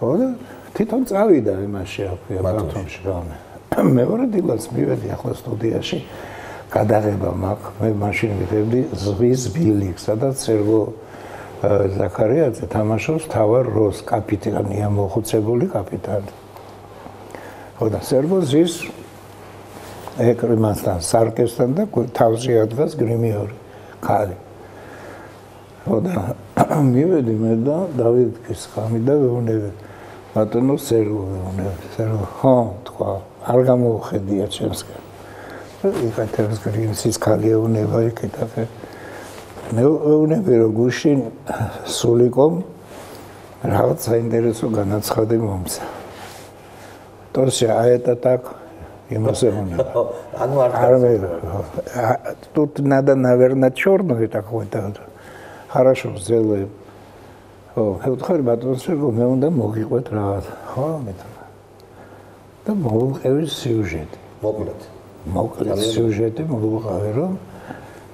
S14: ხო და თვითონ წავიდა იმაში აქვია ბათუმში გამე. მეორე დილას მივედი ახლა სტუდიაში გადაღება მაქვს. მე მაშინ ვიღებდი ზღვის ბილიკს, სადაც სერგო ზაქარიაძე თამაშობს თავარ როლს, კაპიტანია მოხუცებული კაპიტანი. ხო და სერგო ზის ეკრიმასთან, სარკესთან და თავზე ადგას გრიმიორი, ქალი. ხო და მივედი მე და დავით კისხამი და ვეუბნები ბატონო სერგო ვეუბნები, სერგო ხო თქვა არ გამოუხედია ჩემსგან. იკეთებს გრინსის ქალეუნება იკეთებს. მე ვეუბნები რომ გუშინ სულიკომ რაღაც საინტერესო განაცხადი მომცა. Tosia это так эмоционально. Тут надо, наверное, черную такой-то. Хорошо сделаем. Вот хоть бы он сказал, мы он да могли вот раз. Да мог весь сюжет. Мог сюжеты, мог говорить.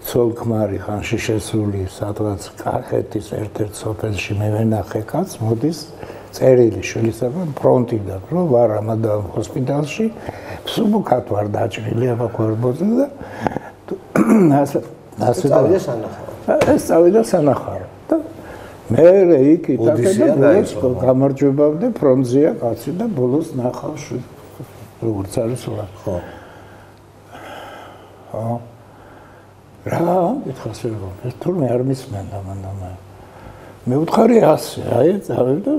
S14: Цолк Мари ხანში შესული სადღაც კახეთის ერთ-ერთ სოფელში მე ვენახე კაცს მოდის წერილი შვილისაგან ფრონტიდან რომ ვარ ამადან ჰოსპიტალში სუბუქად ვარ დაჭრილი აბა ქორბოზე და ასე ეს წავიდა სანახავ და მე იქ იტაკე და ბოლოს გამარჯვებამდე ფრონტზეა კაცი და ბოლოს ნახავ როგორც არის რა ხო რა ეთქას ვერგო თურმე არ მისმენ ამანდამა მე ვთხარი ასე აი წავედა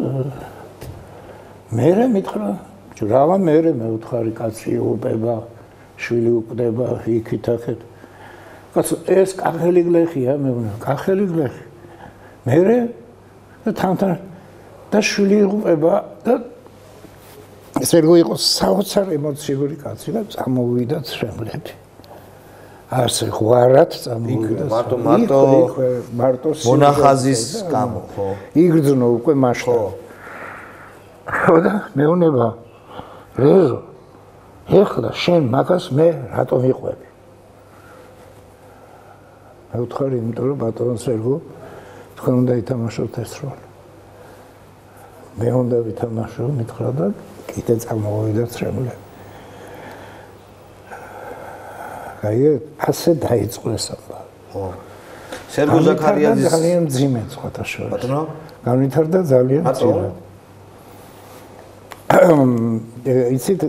S14: მე მითხრა ჯრავა მე ვთხარი კაცი უპება შვილი უპდება იქითახეთ კაც ეს კახელი გლეხია მე ვნა კახელი გლეხი მე და თან და შვილი უპება და ეს ვერგო იყო საოცარ ემოციური კაცი და წამოვიდა ცრემლები ასე ხوارად წამოვიდა მარტო
S1: მონახაზის გამო ხო
S14: იგრძნო უკვე მასშტაბი ხო და მეუნება რეზო ეხლა შენ მაგას მე რატომ ვიყვები მე ვთხარი იმიტომ რომ ბატონო სერგო თქვენ უნდა ითამაშოთ ეს როლი მე უნდა ვითამაშო მითხრა და კიდე წამოვიდა ცრემლები აი ასე დაიწყო ეს ამბავი. ხო. სერგო ზაქარიაძის ძალიან ძიმე ცოტა შორის. ბატონო, განვითარდა ძალიან ძიმე. იცით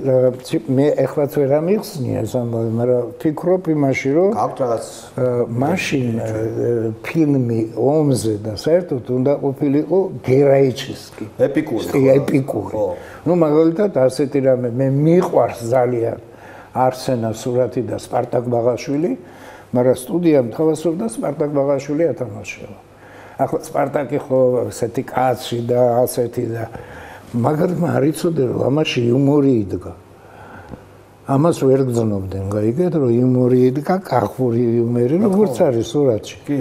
S14: მე ეხლაც ვერ ამიხსნია ეს ამბავი, მაგრამ ფიქრობ იმაში რომ გაქვთ რაღაც მაშინ ფილმი ომზე და საერთოდ უნდა ყოფილიყო გერაიჩისკი. ეპიკური. ხო. ნუ მაგალითად ასეთი რამე მე მიყვარს ძალიან არსენა სურათი და სპარტაკ ბაღაშვილი, მაგრამ სტუდიამ თავასობდა სპარტაკ ბაღაშვილი ათამაშევა. ახლა სპარტაკი ხო ასეთი კაცი და ასეთი და მაგრამ არ იცოდე რომ ამაში იუმორი იდგა. ამას ვერ გძნობდნენ, გაიგეთ რომ იუმორი იდგა, კახური იუმორი, როგორც არის სურათში. კი.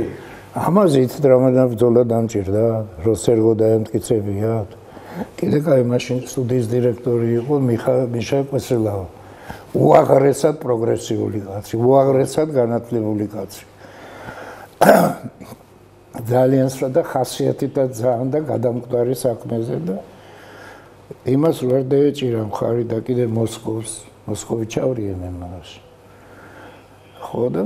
S14: ამაზე იცით რამადა ბრძოლა დამჭირდა, რომ სერგო დაემტკიცებიათ. კიდე კაი მაშინ სტუდიის დირექტორი იყო მიხა კვესელავა. უაღრესად პროგრესიული კაცი, უაღრესად განათლებული კაცი. ძალიან სწრაფად ხასიათითაც ძალიან და გადამკვდარი საქმეზე და იმას ვერ დაეჭირა მხარი და კიდე მოსკოვი ჩავრიე მე მაგაში. ხო და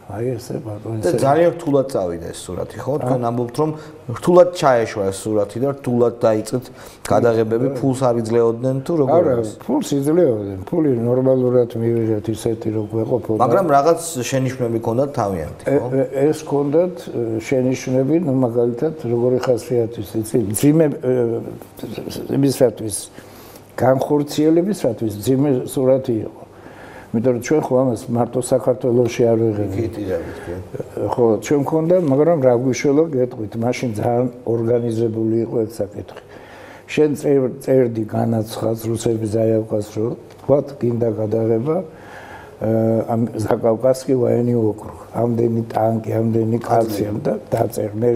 S14: აი ესე ბატონო
S1: და ძალიან რთულად წავიდა ეს სურათი ხო? თქვენ ამბობთ რომ რთულად ჩაეშვა ეს სურათი და რთულად დაიწყეთ გადაღებები, ფულს არ იძლეოდნენ თუ როგორ არის?
S14: არა, ფულს იძლეოდნენ. ფული ნორმალურად მივიღეთ ისეთი რომ გვეყოფოდა.
S1: მაგრამ რაღაც შენიშვნები ჰქონდათ თავიანთი, ხო?
S14: ეს ჰქონდათ შენიშვნები, ნუ მაგალითად როგორი ხასიათის, იცი, ძიმე იმისათვის განხორციელებისათვის ძიმე სურათი იყო. იმიტომ რომ ჩვენ ხო ამას მარტო საქართველოში არ ვიღებთ. ხო, ჩვენ მქონდა, მაგრამ რა გვიშველო გეტყვით, მაშინ ძალიან ორგანიზებული იყო ეს საკითხი. შენ წერდი განაცხადს რუსების ზაიავკას რომ თქვათ გინდა გადაღება ამ ზაკავკასკი ვაენი ოკრუგ. ამდენი ტანკი, ამდენი კაცი და დაწერ. მე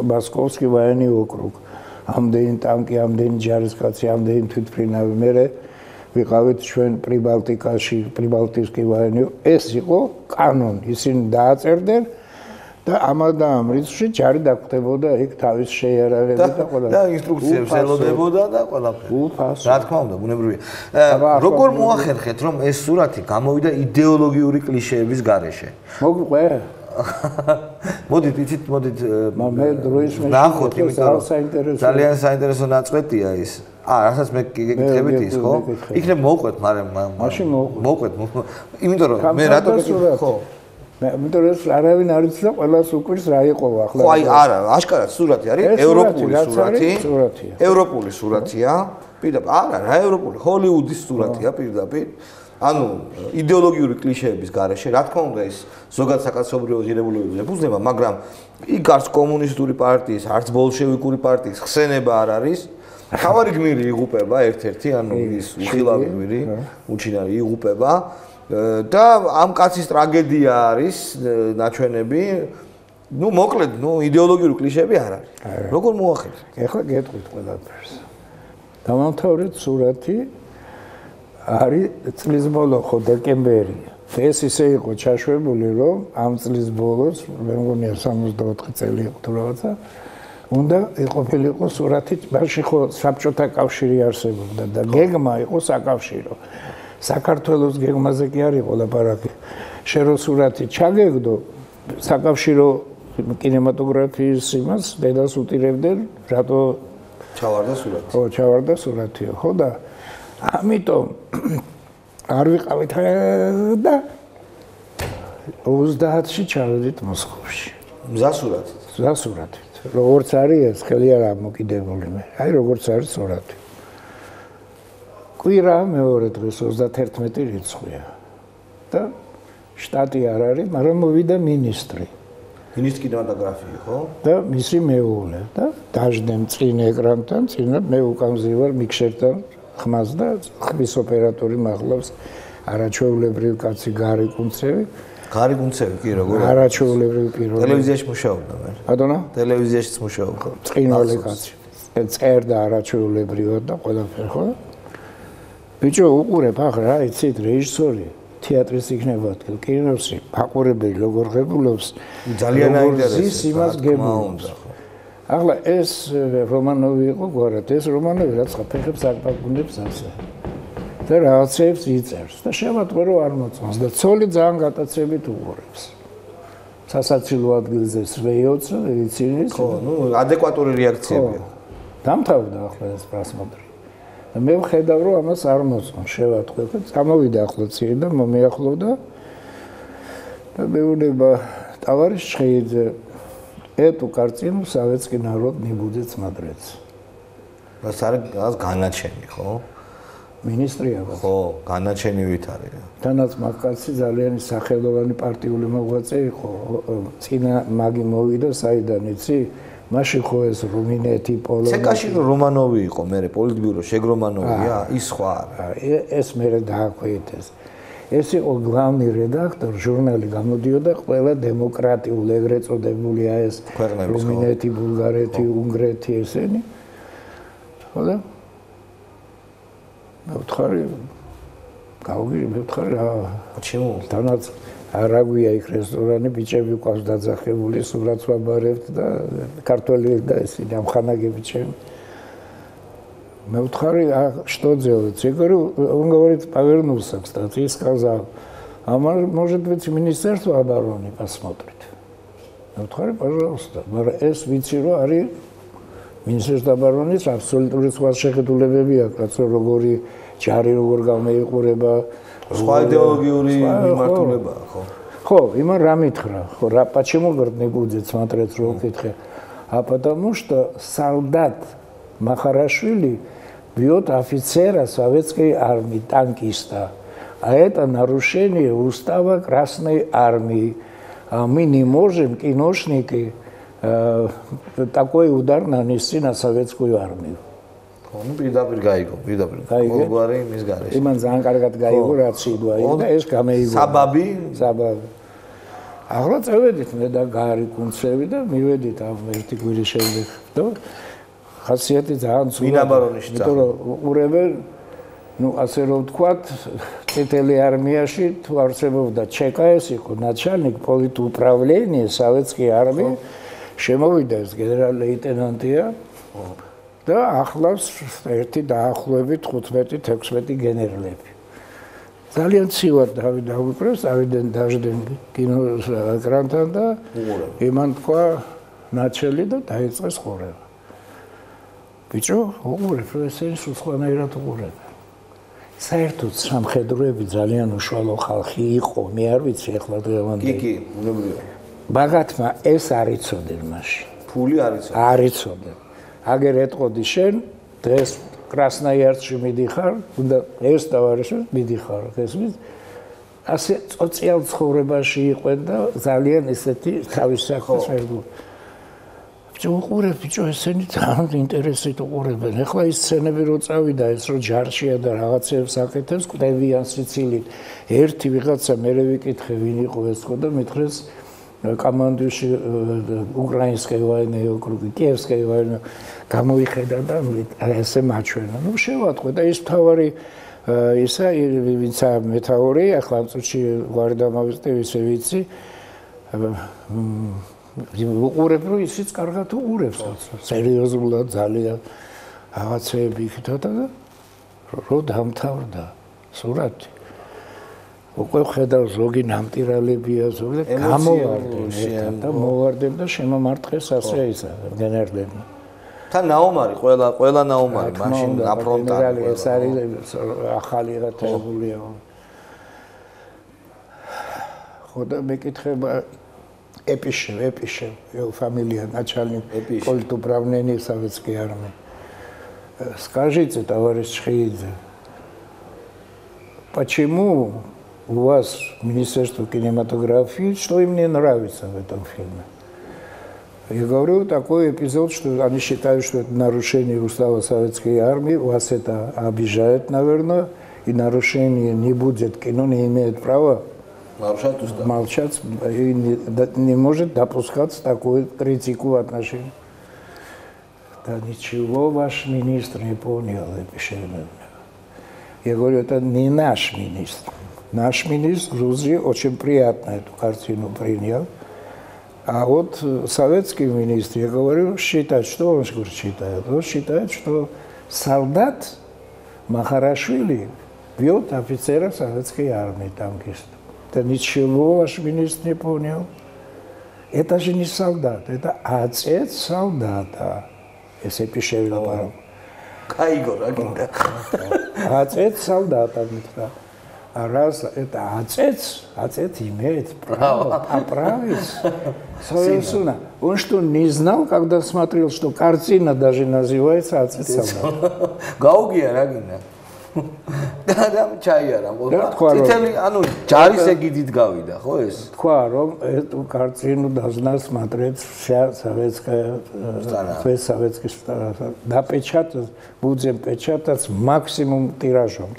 S14: მოსკოვსკი ვაენი ოკრუგ. ამდენი ტანკი, ამდენი ჯარისკაცი, ამდენი თვითმფრინავი. მე ვიყავით ჩვენ პრიბალტიკაში, პრიბალტისკი ვაენი. ეს იყო კანონი. ისინი დააწერდნენ და ამადა ამ რიცხვში ჯარი დაგვდებოდა იქ თავის შეიარაღებით და ყველა
S1: და ინსტრუქციებს ელოდებოდა და ყველაფერი. რა თქმა უნდა, ბუნებრივია. როგორ მოახერხეთ რომ ეს სურათი გამოვიდა იდეოლოგიური კლიშეების გარეშე?
S14: მოგვყვე?
S1: მოდით, იცით, მოდით
S14: მე დროის
S1: ნახოთ, იმიტომ რომ ძალიან საინტერესო ნაწყვეტია ის. რასაც მე გეკითხებით ის, ხო? იქნებ მოვყვეთ, მაგრამ
S14: მაშინ
S1: მოვყვეთ. იმიტომ რომ მე რატო ხო?
S14: მე იმიტომ რომ არავინ არ იცოდა ყველას უკვირს რა იყო ახლა.
S1: ხო, აი არა, აშკარად სურათი არის, ევროპული სურათია. ევროპული სურათია. პირდაპირ, არა, რა ევროპული, ჰოლივუდის სურათია პირდაპირ. ანუ იდეოლოგიური კლიშეების გარეშე, რა თქმა უნდა, ეს ზოგად საკაცობრიო ღირებულებებს ეფუძნება, მაგრამ იქ არც კომუნისტური პარტიის, არც ბოლშევიკური პარტიის ხსენება არ არის. თავარი გმირი იღუპება ერთ-ერთი, ანუ ის უხილავი გმირი, უჩინარი იღუპება და ამ კაცის ტრაგედია არის ნაჩვენები. ნუ მოკლედ, იდეოლოგიური კლიშეები არ არის. როგორ მოახერხეთ?
S14: ეხლა გეტყვით ყველაფერს. დამამთავრეთ სურათი არის წლის ბოლო ხო დეკემბერია. ეს ისე იყო ჩაშვებული, რომ ამ წლის ბოლოს, მე მგონია 64 წელი იყო თუ რაღაცა, უნდა იყოფილიყო სურათი, მაშინ ხო საბჭოთა კავშირი არსებობდა და გეგმა იყო საკავშირო. საქართველოს გეგმაზე კი არ იყო ლაპარაკი. შერო სურათი ჩაგეგდო საკავშირო კინემატოგრაფიის იმას დედას უტირებდნენ, რატო
S1: ჩავარდა სურათი.
S14: ხო, ჩავარდა სურათიო, ხო და ამიტომ არ ვიყავით და 30-ში ჩავედით მოსკოვში.
S1: მზასურათით.
S14: მზასურათით. როგორც არის ეს ხელი არ ამოკიდებული მე. აი როგორც არის სურათი. კვირა მეორე დღეს 31 რიცხვია. და შტატი არ არის, მაგრამ მოვიდა მინისტრი.
S1: მინისტრი კინემატოგრაფია, ხო?
S14: და მისი მეუღლე და დაждემ წინ ეკრანთან, წინა მე უკან ვზივარ მიქშერთან ხმას და ხმის ოპერატორი მაღლავს არაჩვეულებრივი კაცი გარი კუნცევი.
S1: გარი კუნცევი კი როგორ?
S14: არაჩვეულებრივი პიროვნება.
S1: ტელევიზიაში მუშაობდა მე.
S14: ბატონო?
S1: ტელევიზიაშიც მუშაობდა.
S14: წინვალე კაცი. წერდა არაჩვეულებრივად და ყველაფერი ხო? ბიჭო უყურებ ახლა რა იცით რეჟისორი თეატრის იქნება ადგილ კინოსი აყურებელი როგორ ღებულობს
S1: ძალიან აინტერესებს
S14: იმას გებულობს ახლა ეს რომანოვი იყო გვარად ეს რომანოვი რაცა ფეხებს აკაკუნებს ასე და რაღაცებს იწერს და შემატყვე რომ არ მოწონს და ცოლი ძალიან გატაცებით უყურებს სასაცილო ადგილზე სვეიოცა მედიცინის
S1: ხო ნუ ადეკვატური რეაქციებია
S14: დამთავრდა ახლა ეს პრასმოდრი მე ვხედავ რომ ამას არ მოწონს შევატყვე და წამოვიდა ახლა წინ და მომიახლოვდა და მეუბნება ტავარიშ ჩხეიძე эту картину советский народ не будет смотреть.
S1: მას არის განაჩენი, ხო?
S14: მინისტრია ვარ.
S1: ხო, განაჩენივით არის.
S14: თანაც მაგკაცი ძალიან სახელოვანი პარტიული მოღვაწე იყო. წინა მაგი მოვიდა საიდან იცი? მაშინ ხო ეს რუმინეთი, პოლონეთი.
S1: ცეკაში რომანოვი იყო, მე პოლიტბიურო შეგრომანოვია, ის სხვა არა.
S14: ეს მე დააქვეითეს. ეს იყო главный редактор ჟურნალი გამოდიოდა ყველა დემოკრატიულ ეგრეთ წოდებულია ეს რუმინეთი, ბულგარეთი, უნგრეთი ესენი. ხო და მე ვთხარი გავგირი მე ვთხარი რა
S1: ჩემო
S14: თანაც არა გვია იქ რესტორანი ბიჭები ყავს დაძახებული სურათს ვაბარებთ და ქართველი და ესენი ამხანაგები ჩემი мы втхари, а что делать? Я говорю, он говорит, повернулся, кстати, и сказал, а может быть, Министерство обороны посмотрит. Я втхари, пожалуйста. Es ვიცირო არის Министерство обороны абсолютური სხვა შეხედულებები აქვს, რაც როგორი ჯარი როგორ გამოიყურება,
S1: სხვა идеологიური მიმართულებაა, ხო?
S14: ხო, იმან რა მითხრა? ხო, რა почему, говорит, не будет смотреть, რო укითხე? А потому что солдат Махарашвили бьет офицера советской армии, танкиста. А это нарушение устава Красной армии. А мы не можем, киношники, такой удар нанести на советскую армию.
S1: Ну, პირდაპირ გაიგო, პირდაპირ. ყოველგვარი მის გარეშე.
S14: იმან ძალიან კარგად გაიგო, რაც სიტუაცია და ეს გამეიგო. საბაბი. ახლა წევედით მე და გარი კუნცევი და მივედით ამ ერთი კვირის შემდეგ და ხასიათი ძალიან ცუდია.
S1: მინაბარონიში წახდა.
S14: იმიტომ რომ უყურებენ, ну, ასე რომ ვთქვათ, წითელი არმიაში თუ არსებობდა ჩეკაეს იყო начальник პოლიტუправления советской армии, შემოვიდა ეს გენერალ-ლეიტენანტია და ახლავს ერთი დაახლოებით 15-16 გენერლები. ძალიან ცივად დავიკვირეს, ავიდან დაждემ კინოს ეკრანთან და იმან თქვა ნაჩელი და დაიწყეს ხურება. ბიჭო, უყურებ, ესენი სხვანაირად უყურებ. საერთოდ სამხედროები ძალიან უშუალო ხალხი იყო, მე არ ვიცი ახლა დღევანდელი.
S1: კი, უნებლიო.
S14: ბაგათმა ეს არ იცოდნენ მაშინ.
S1: ფული არ იცოდნენ.
S14: არ იცოდნენ. აგერ ეტყოდი შენ დღეს კრასნაიარსში მიდიხარ, უნდა ეს ტოვარიში მიდიხარ, ესმის ასე სოციალ ცხოვრებაში იყვენ და ძალიან ესეთი თავის საქმეს ვერგულ. უყურებ ბიჭო ესენი ძალიან ინტერესით უყურებენ. ეხლა ის სცენები რო წავიდა ეს რო ჯარშია და რაღაცებს აკეთებს, კვდებიან სიცილით. ერთი ვიღაცა მერე ვიკითხე ვინ იყო ეს ხო და მითხრეს командующий украинской войны округа Киевской войны გამოიხედა და ესე მაჩვენა. ნუ შევატყვე და ის თავარი ისა ვინცა მეთაური ახლა წუთში გვარდამავიდე ისე ვიცი უყურებ რომ ისიც კარგად უყურებს სერიოზულად ძალიან რაღაცები იქით და რო დამთავრდა სურათი უკვე ხედავ ზოგი ნამტირალებია ზოგი და გამოვარდნენ და მოვარდნენ და შემომარტყეს ასე ისა გენერლები
S1: თან ნაუმარი ყველა ნაუმარი მაშინ აფრონტალი
S14: ეს არის ახალი რატებულია ხოდა მეკითხება Эпишев, его фамилия, начальник политуправления Советской армии. Скажите, товарищ Шхеидзе, почему у вас Министерство кинематографии, что им не нравится в этом фильме? Я говорю, такой эпизод, что они считают, что это нарушение устава Советской армии, вас это обижает, наверное, и нарушение не будет, кино не имеет права молчать и не может допускаться такую критику в отношении. Да ничего ваш министр не понял, я говорю, это не наш министр. Наш министр Грузии очень приятно эту картину принял. А вот советский министр, я говорю, считает, что он считает? Он считает, что солдат Махарашвили бьет офицера советской армии, танкиста. Да ничего ваш министр не понял. Это же не солдат, это отец солдата. Если пишет на отец солдата. А раз это отец имеет право поправить свою сына. Он что, не знал, когда смотрел, что картина даже называется «Отец солдата»?
S1: Гаугия, Рагина. და ჩაიარა მოხდა თითელი ანუ ჯარის ეგიდით გავიდა ხო ეს
S14: თქვა რომ эту картину должна смотреть вся советская напечатать будем печатать максимум тиражом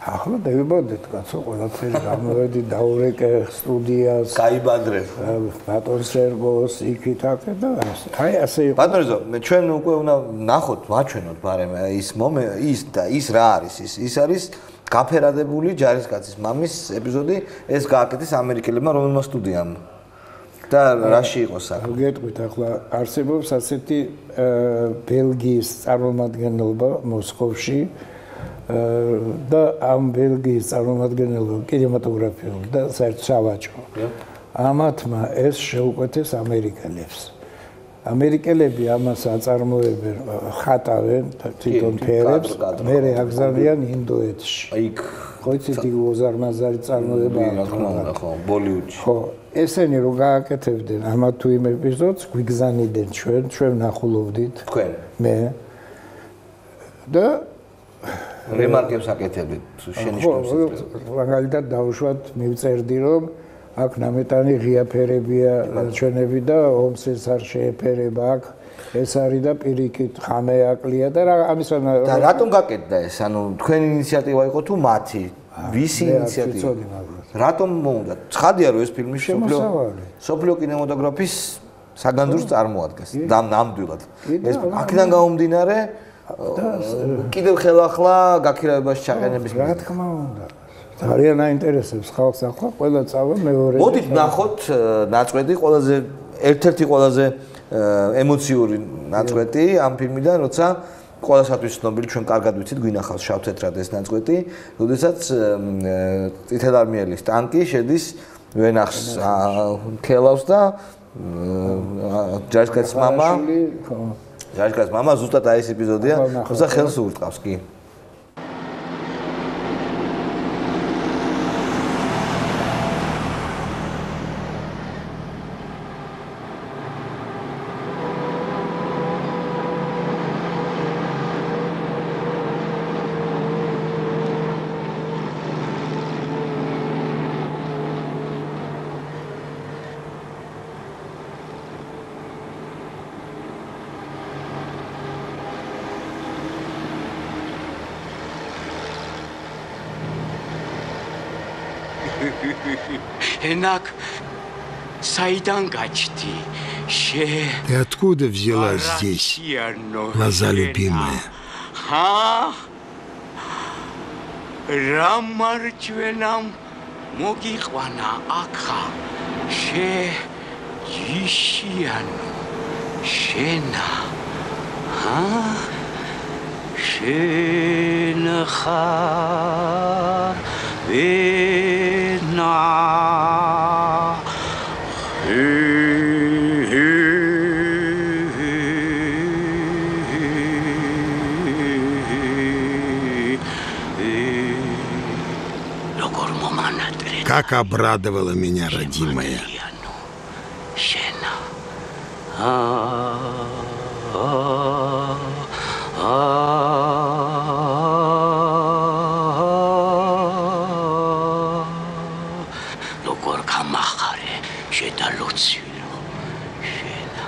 S14: ახლა დავიბადეთ კაცო ყველაფერი გამოვედი დაურეკე სტუდიას
S1: გაიბადრე
S14: ბატონ სერგოს იქით აქ და აი ასე იყო
S1: ბატონო მე ჩვენ უკვე უნდა ნახოთ ვაჩვენოთ ბარემ ის რა არის ის არის გაფერადებული ჯარისკაცის მამის ეპიზოდი ეს გააკეთეს ამერიკელებმა რომელმა სტუდიამ და რაში იყო საქმე
S14: გეტყვით ახლა არსებობს ასეთი ბელგიის წარმომადგენლობა მოსკოვში და ამ ბელგიის წარმომადგენელობა კინემატოგრაფიული და საერთოდ სავაჭრო. ამათმა ეს შეუკვეთეს ამერიკელებს. ამერიკელები ამას აწარმოებენ, ხატავენ თვითონ ფერებს, მერე აგზავნიან ინდოეთში.
S1: იქ
S14: ხოიცით უზარმაზარი წარმოება
S1: აქვს ხო, ბოლივუდში.
S14: ხო, ესენი რო გააკეთებდნენ ამათ თუ იმ ეპიზოდს, გვიგზავნიდნენ ჩვენ ნახულობდით.
S1: თქვენ?
S14: მე და
S1: რემარკებს აკეთებდით შენიშნებს
S14: მაგალითად დავუშვათ მივწერდი რომ აქ ნამეტანი ღია ფერებია ჩვენები და ომსეს არ შეეფერება აქ ეს არის და პირიქით ხამე აკლია და ამისანა
S1: და რატომ გაკეთდა ეს ანუ თქვენი ინიციატივა იყო თუ მათი ვისი ინიციატივა რატომ მოუნდა ცხადია რომ ეს ფილმი სოფლიო კინემატოგრაფის საგანძურს წარმოადგენს ნამდვილად ეს აქედან გამომდინარე კიდევ ხელახლა გაქირავებაში ჩაყენების
S14: რა თქმა უნდა ძალიან აინტერესებს ხალხს ახლა ყველა წავა მეორე
S1: მოდით ნახოთ ნაწყვეტი ყველაზე ერთ-ერთი ყველაზე ემოციური ნაწყვეტი ამ ფილმიდან როცა ყველასათვის ცნობილი ჩვენ კარგად ვიცით გვინახავს შავ-თეთრად ეს ნაწყვეტი როდესაც წითელარმიელის ტანკი შედის ვენახს ქელავს და ჯარისკაცის მამა ჯარისკაცის მამა ზუსტად აი ეს ეპიზოდია, თუმცა ხელს ურტყავს კი.
S15: Энак, сайдан гачти.
S16: Ты откуда взялась здесь, глаза любимая?
S15: Рамарчвенам могиყვანა აქა ჯიშიანო შენა შენახა ვენა
S16: Как обрадовала меня родимая.
S15: როგორ გამახარე შედალოცილო შენა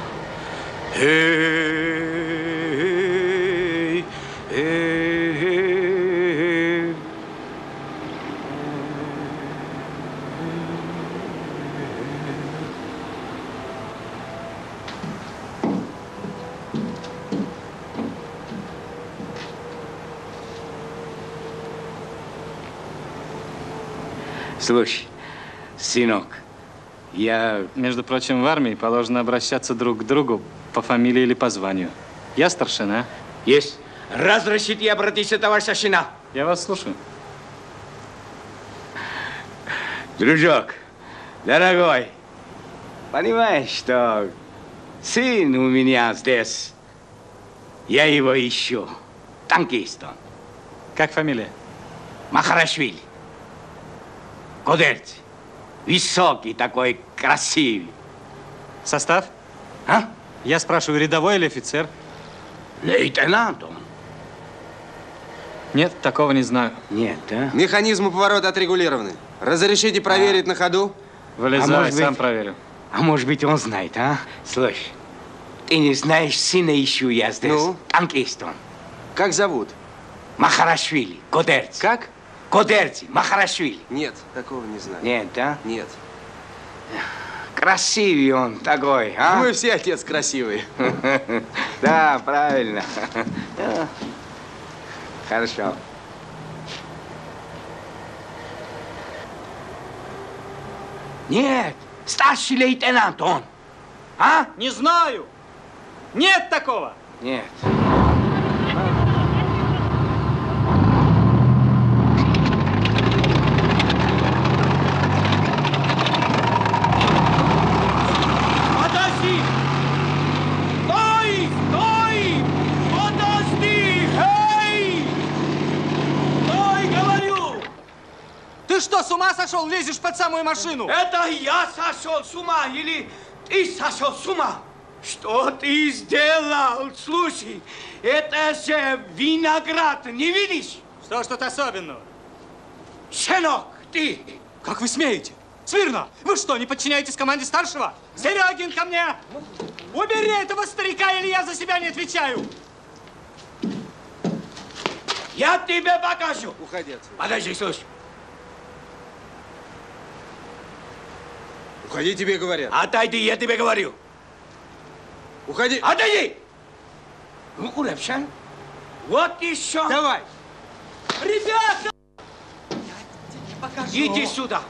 S15: Слушай, сынок, я...
S17: Между прочим, в армии положено обращаться друг к другу по фамилии или по званию. Я старшина.
S15: Есть. Разрешите обратиться, товарищ старшина?
S17: Я вас слушаю.
S15: Дружок, дорогой, понимаешь, что сын у меня здесь, я его ищу, танкист он.
S17: Как фамилия?
S15: Махарашвили. Кодерц. Высокий такой, красивый.
S17: Состав?
S15: А?
S17: Я спрашиваю, рядовой или офицер?
S15: Лейтенант он.
S17: Нет, такого не знаю.
S15: Нет, а?
S18: Механизмы поворота отрегулированы. Разрешите проверить на ходу?
S17: Вылезай, сам проверю.
S15: А может быть, он знает, а? Слушай, ты не знаешь, сына ищу я здесь.
S18: Ну?
S15: Танкист он.
S18: Как зовут?
S15: Махарашвили, Кодерц.
S18: Как?
S15: Кодерци, Махарашвили.
S18: Нет, такого не знаю.
S15: Нет, да?
S18: Нет.
S15: Красивый он такой, а?
S18: Мы все, отец, красивые.
S15: Да, правильно. Хорошо. Нет, старший лейтенант он. А?
S17: Не знаю. Нет такого.
S15: Нет.
S17: Ты что, с ума сошел? Лезешь под самую машину?
S15: Это я сошел с ума или ты сошел с ума? Что ты сделал? Слушай, это же виноград, не видишь?
S17: Что ж тут особенного?
S15: Щенок, ты!
S17: Как вы смеете? Смирно! Вы что, не подчиняетесь команде старшего? Серегин, ко мне! Убери этого старика, или я за себя не отвечаю!
S15: Я тебе покажу!
S18: Уходи отсюда.
S15: Подожди, слушай.
S18: Уходи, тебе говорят.
S15: Отойди, я тебе говорю.
S18: Уходи.
S15: Отойди! Ну, Уревшан, вот еще.
S18: Давай.
S15: Ребята! Иди сюда.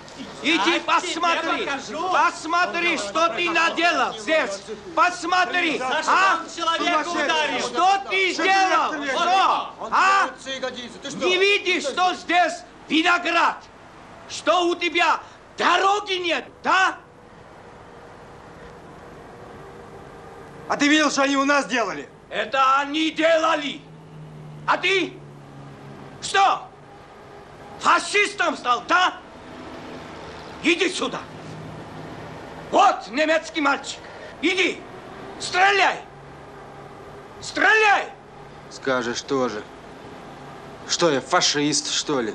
S15: Иди посмотри. Посмотри, что ты наделал здесь. Посмотри. А? Что ты сделал? Что? А? Не видишь, что здесь виноград? Что у тебя дороги нет, да?
S18: А ты видел, что они у нас делали?
S15: Это они делали. А ты? Что? Фашистом стал, да? Иди сюда. Вот немецкий мальчик. Иди. Стреляй. Стреляй.
S18: Скажешь тоже. Что я, фашист, что ли?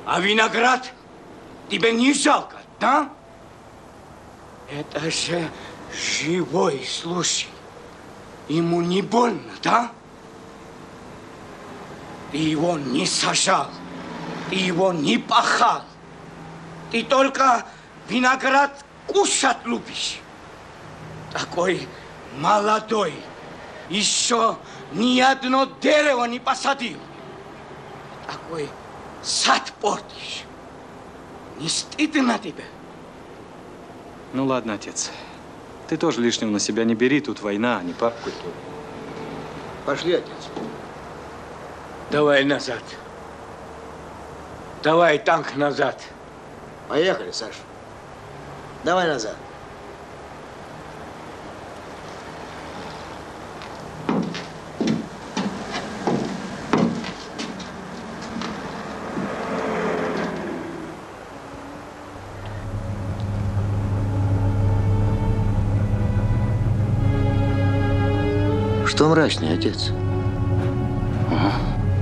S15: А виноград тебе не жалко, да? Это же живой, слушай. Ему не больно, да? Ты его не сажал. Ты его не пахал. Ты только виноград кушать любишь. Такой молодой. Еще ни одно дерево не посадил. Такой сад портишь. Не стыдно тебе?
S18: Ну ладно, отец. Ты тоже лишнего на себя не бери, тут война, а не парк культуры.
S15: Пошли, отец. Давай назад. Давай танк назад.
S19: Поехали, Саша. Давай назад. Что мрачный, отец?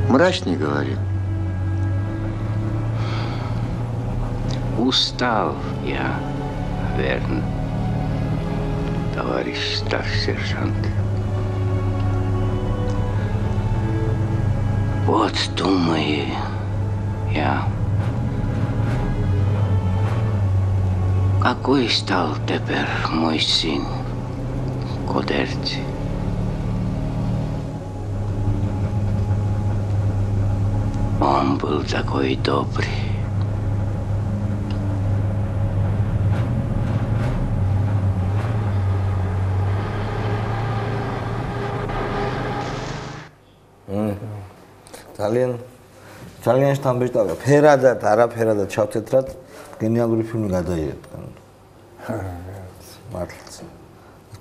S19: Мрачный, говорю.
S20: Устал я, верно, товарищ старший сержант. Вот думаю я, какой стал теперь мой сын Кодерти. Он был такой добрый.
S1: ძალიან შთამბეჭდავია. ფერადად, არაფერადად ჩავთეთრად გენიალური ფილმი გადაიღებთ. მართლაც.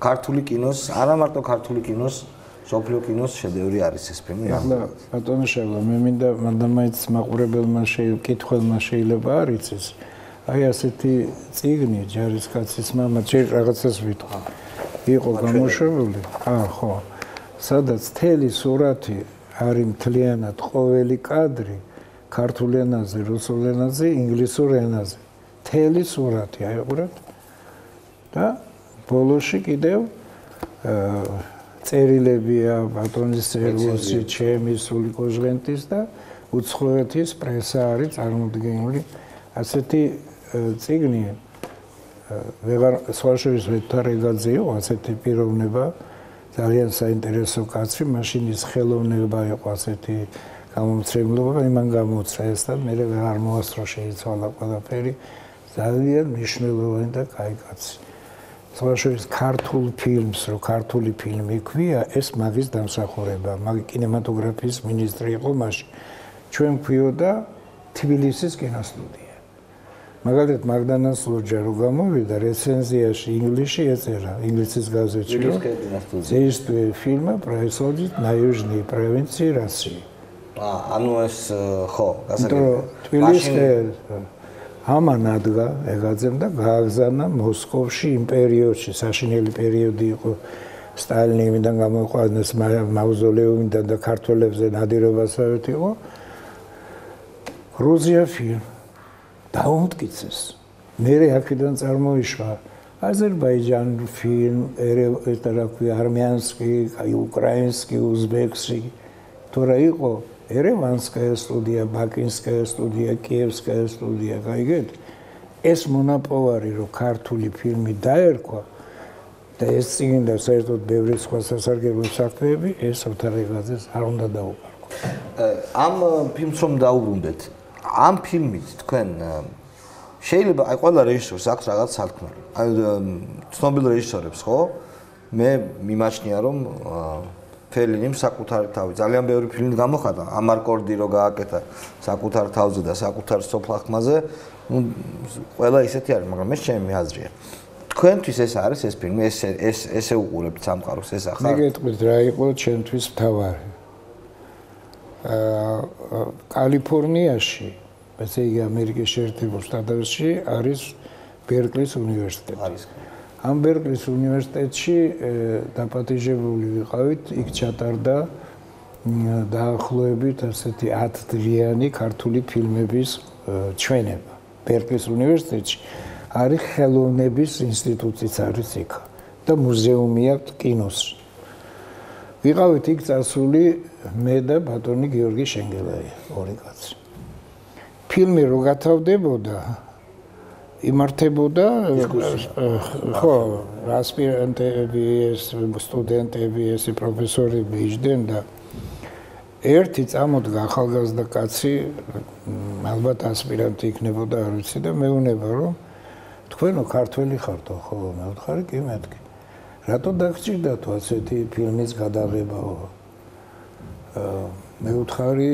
S1: ქართული კინოს, არა მარტო ქართული კინოს, სოფლიო კინოს შედევრი არის ეს ფილმი.
S14: ახლა ბატონო შევლა, მე მინდა მანდამაიც მაყურებელმა კითხველმა შეიძლება არ იცის. აი ასეთი წიგნი ჯარისკაცის მამა ჯერ რაღაცას ვითქვა. იყო გამოშვებული? ხო. სადაც თელი სურათი არის მთლიანად ყოველი კადრი ქართულ ენაზე, რუსულ ენაზე, ინგლისურ ენაზე. თელი სურათი აიყურეთ. და ბოლოში კიდევ წერილებია ბატონის სერვუსი, ჩემი სული კოჟლენტის და უცხოეთის პრესა არის წარმოდგენილი. ასეთი წიგნი ვეღარ სხვაშორის ვეთარეგაძე იყო ასეთი პიროვნება. ძალიან საინტერესო კაცი, მაშინ ის ხელოვნება იყო ასეთი გამომცემლობა, იმან გამოუცრა ეს და მე ვეღარ მოასწრო შეიცვალა ყველაფერი. ძალიან მნიშვნელოვანი და კაი კაცი. სხვაშორის ქართულ ფილმს, რო ქართული ფილმი ქვია, ეს მაგის დამსახურება. მაგ კინემატოგრაფიის მინისტრი იყო მაშინ. ჩვენ ქვიოდა თბილისის კინოსტუდია. მაგალითად მაგდანას ლურჯა რო გამოვიდა რეცენზიაში ინგლისში ეწერა ინგლისის გაზეთში რომ действие фильма происходит на южной провинции России.
S1: ანუ ეს ხო,
S14: გასაგებია. თბილისში ამან ადგა ეგაძემ და გააგზავნა მოსკოვში იმ პერიოდში, საშინელი პერიოდი იყო. სტალინი იმიდან გამოიყვანეს მავზოლეუმიდან და ქართველებზე ნადირობასავით იყო. გრუზია ფილმი დაუმტკიცეს. მე აქედან წარმოიშვა აზერბაიჯან ფილმ, ეს რა ქვია, არმიანსკი, უკრაინსკი, უზბეკსკი. თორე იყო ერევანსკაია სტუდია, ბაკინსკაია სტუდია, კიევსკაია სტუდია, გაიგეთ? ეს მონაპოვარი რო ქართული ფილმი დაერქვა და ეს წიგნი საერთოდ ბევრი სხვა სასარგებლო საქმეები ეს ოთარეგაძეს არ უნდა დაუპარკო.
S1: ამ ფილმს რომ დაუბრუნდეთ, ამ ფილმით თქვენ შეიძლება აი ყველა რეჟისორს აქვს რაღაც სათქმელი. აი ცნობილ რეჟისორებს ხო? მე მიმაჩნია რომ ფელინიმ საკუთარი თავი ძალიან ბევრი ფილმი გამოხატა. ამარკორდი რო გააკეთა საკუთარ თავზე და საკუთარ სოფლახმაზე, ნუ ყველა ისეთი არის, მაგრამ ეს ჩემი აზრია. თქვენთვის ეს არის ეს ფილმი, ესე უყურებთ სამყაროს ეს ახლა.
S14: მე გეტყვით რა იყო ჩემთვის მთავარი. კალიფორნიაში, ესე იგი ამერიკის შეერთებულ შტატებში არის ბერკლის უნივერსიტეტი. არის. ამ ბერკლის უნივერსიტეტში დაპატიჟებული ვიყავით, იქ ჩატარდა დაახლოებით ასეთი 10 დღიანი ქართული ფილმების ჩვენება. ბერკლის უნივერსიტეტში არის ხელოვნების ინსტიტუტიც არის იქ და მუზეუმი აქვს კინოსში. ვიყავით იქ წასული მე და ბატონი გიორგი შენგელაია, ორი კაცი. ფილმი რო გათავდებოდა, იმართებოდა ხო ასპირანტები სტუდენტები პროფესორები იჯდნენ და ერთი წამოდგა ახალგაზრდა კაცი ალბათ ასპირანტი იქნებოდა არ ვიცი და მეუნება რომ თქვენო ქართველი ხართო ხო მე ვთხარი კი მეთქი რატო დაგჭირდათ ასეთი ფილმის გადაღებაო მე ვთხარი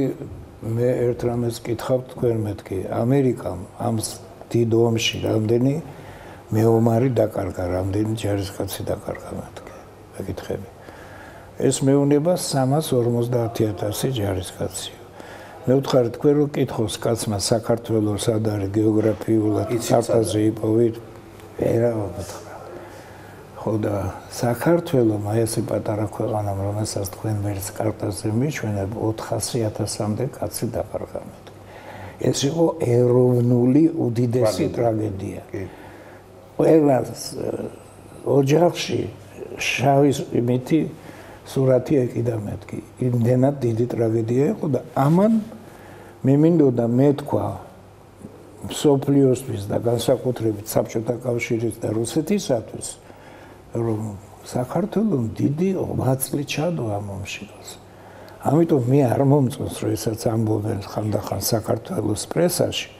S14: მე ერთ რამეს კითხავთ თქვენ მეთქი ამერიკამ ამ დიდ ომში რამდენი მეომარი დაკარგა რამდენი ჯარისკაცი დაკარგა მეთქი მეკითხები ეს მეუნება 350,000 ჯარისკაცი მე ვთხარი თქვენ რო კითხოს კაცმა საქართველოს სად არის გეოგრაფიულად კარტაზე იპოვით ვერა ვთქვა ხო და საქართველოს აი ესე პატარა ქვეყანა რომელსაც თქვენ ვერც კარტაზე მიჩვენებ 400,000-მდე კაცი დაკარგა მეთქი ეს იყო ეროვნული უდიდესი ტრაგედია ყველას ოჯახში შავის იმითი სურათი ეკიდა მეთქი იმდენად დიდი ტრაგედია იყო და ამან მე მინდოდა მეთქვა მსოფლიოსთვის და განსაკუთრებით საბჭოთა კავშირის და რუსეთისათვის რომ საქართველოს დიდი 20 წელი ჩადო ამ ომში ამიტომ მე არ მომწონს რომ ესაც ამბობენ ხანდახან საქართველოს პრესაში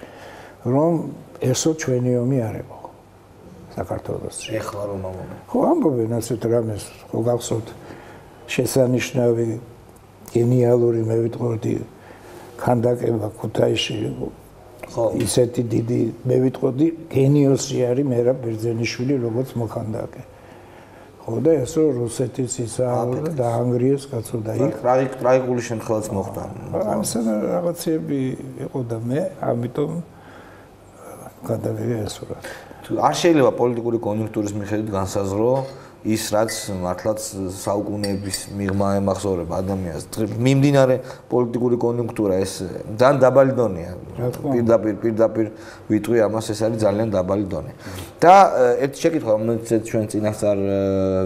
S14: რომ ესო ჩვენი ომი არ იყო საქართველოსში ეხლა რომ ამბობენ ხო ამბობენ ასეთ რამეს ხო გახსოვთ შესანიშნავი გენიალური მე ვიტყოდი ქანდაკება ქუთაისში ხო ისეთი დიდი მე ვიტყოდი გენიოსი არის მერაბ ბერძენიშვილი როგორც მოქანდაკე ხო და ესო რუსეთის ისაა და ანგრიეს კაცო და იქ
S1: ტრაგიკული შემთხვევაც მოხდა
S14: ამასა რაღაცები იყო და მე ამიტომ გადავიღე ეს სურათი
S1: არ შეიძლება პოლიტიკური კონიუნქტურის მიხედვით განსაზღვრო ის რაც მართლაც საუკუნეების მიღმა ემახსოვრება ადამიანს მიმდინარე პოლიტიკური კონიუნქტურა ეს ძალიან დაბალი დონეა პირდაპირ ვიტყვი ამას ეს არის ძალიან დაბალი დონე და ერთი შეკითხვა რომელიც ჩვენ წინასწარ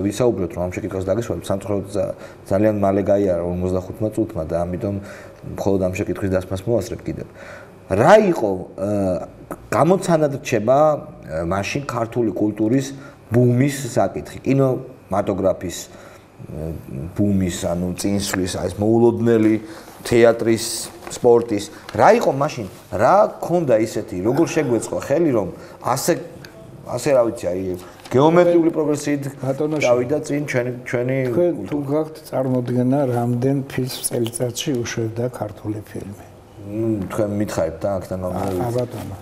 S1: ვისაუბრეთ რომ ამ შეკითხვას დაგესვათ სამწუხაროდ ძალიან მალე გაიარა 55 წუთმა და ამიტომ მხოლოდ ამ შეკითხვის დასმას მოვასწრებ კიდევ რა იყო გამოცანად რჩება მაშინ ქართული კულტურის ბუმის საკითხი კინემატოგრაფის ბუმის ანუ წინსვლის აი ეს მოულოდნელი თეატრის სპორტის რა იყო მაშინ რა ქონდა ისეთი როგორ შეგვეწყო ხელი რომ ასე რა ვიცი აი გეომეტრიული პროგრესიით გავიდა წინ ჩვენი
S14: თუ გახთ წარმოდგენა რამდენ ფილმს წელიწადში უშვებდა ქართული ფილმი
S1: თქვენ მითხარით და აქთან
S14: ბატონო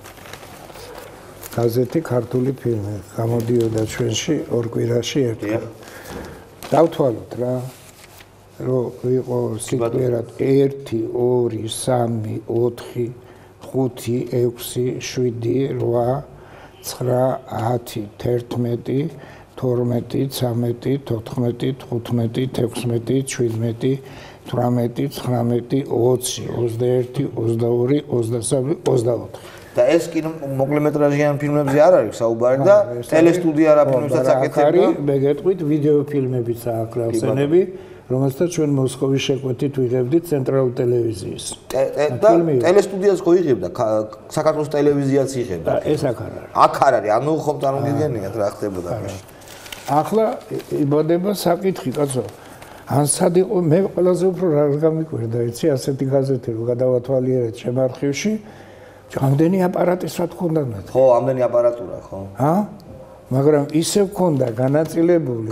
S14: გაზეთი ქართული ფილმი გამოდიოდა ჩვენში ორ კვირაში ერთხელ. დავთვალოთ რა რომ იყო სიტყვიერად 1 2 3 4 5 6 7 8 9 10 11 12 13 14 15 16 17 18 19 20 21 22 23 24
S1: და ეს კინო მოკლემეტრაჟიან ფილმებზე არ არის საუბარი და ტელესტუდია რა ფილმებსაც აკეთებდა
S14: მე გეტყვით ვიდეო ფილმებიც აკრავსენები რომელსაც ჩვენ მოსკოვის შეკვეთით ვიღებდით ცენტრალურ ტელევიზიის
S1: და ტელესტუდიას ხო იღებდა საქართველოს ტელევიზიაც იღებდა
S14: ეს აქ არ არის
S1: აქ არ არის ანუ ხომ წარმოგიდგენიათ რა ხდებოდა
S14: ახლა იბადება საკითხი კაცო ან სად იყო მე ყველაზე უფრო რა გამიკვირდა იცი ასეთი გაზეთი რომ გადავათვალიერეთ ჩემ არქივში ამდენი აპარატის რა თქონდა მე
S1: ხო ამდენი აპარატურა ხო
S14: მაგრამ ისევ ქონდა განაწილებული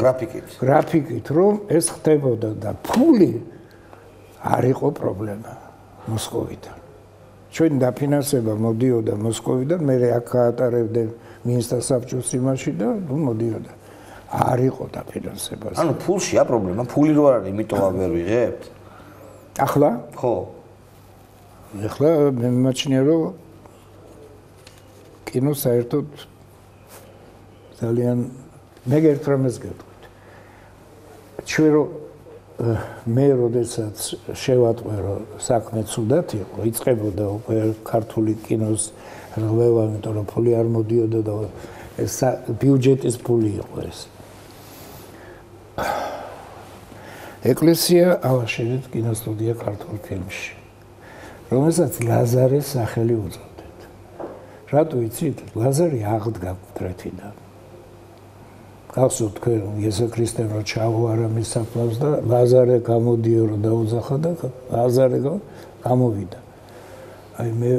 S14: გრაფიკით რომ ეს ხდებოდა და ფული არ იყო პრობლემა მოსკოვიდან ჩვენ დაფინანსება მოდიოდა მოსკოვიდან მე აქ გაატარებდნენ მინისტრთა საბჭოს იმაში და მოდიოდა არ იყო დაფინანსება
S1: ანუ ფულშია პრობლემა ფული რო არ არის იმიტომ ვერ ვიღებთ
S14: ახლა
S1: ხო
S14: ახლა მე მიმაჩნია რომ კინო საერთოდ ძალიან მე ერთ რამეს გეტყვით ჩვენ რომ მე როდესაც შევატყვე რომ საქმე ცუდად იყო იწყებოდა უკვე ქართული კინოს რღვევა იმიტომ რომ ფული არ მოდიოდა და ეს ბიუჯეტის ფული იყო ეს ეკლესია ავაშენეთ კინოსტუდია ქართულ ფილმში რომელსაც ლაზარეს სახელი უწოდეთ რატო იცით? ლაზარე აღდგა კუდრეთიდან. გახსოვთ თქვენ იესო ქრისტემ რო ჩაუარა მის საფლავს და ლაზარე გამოდიო რომ დაუძახა და ლაზარე გამოვიდა. აი მე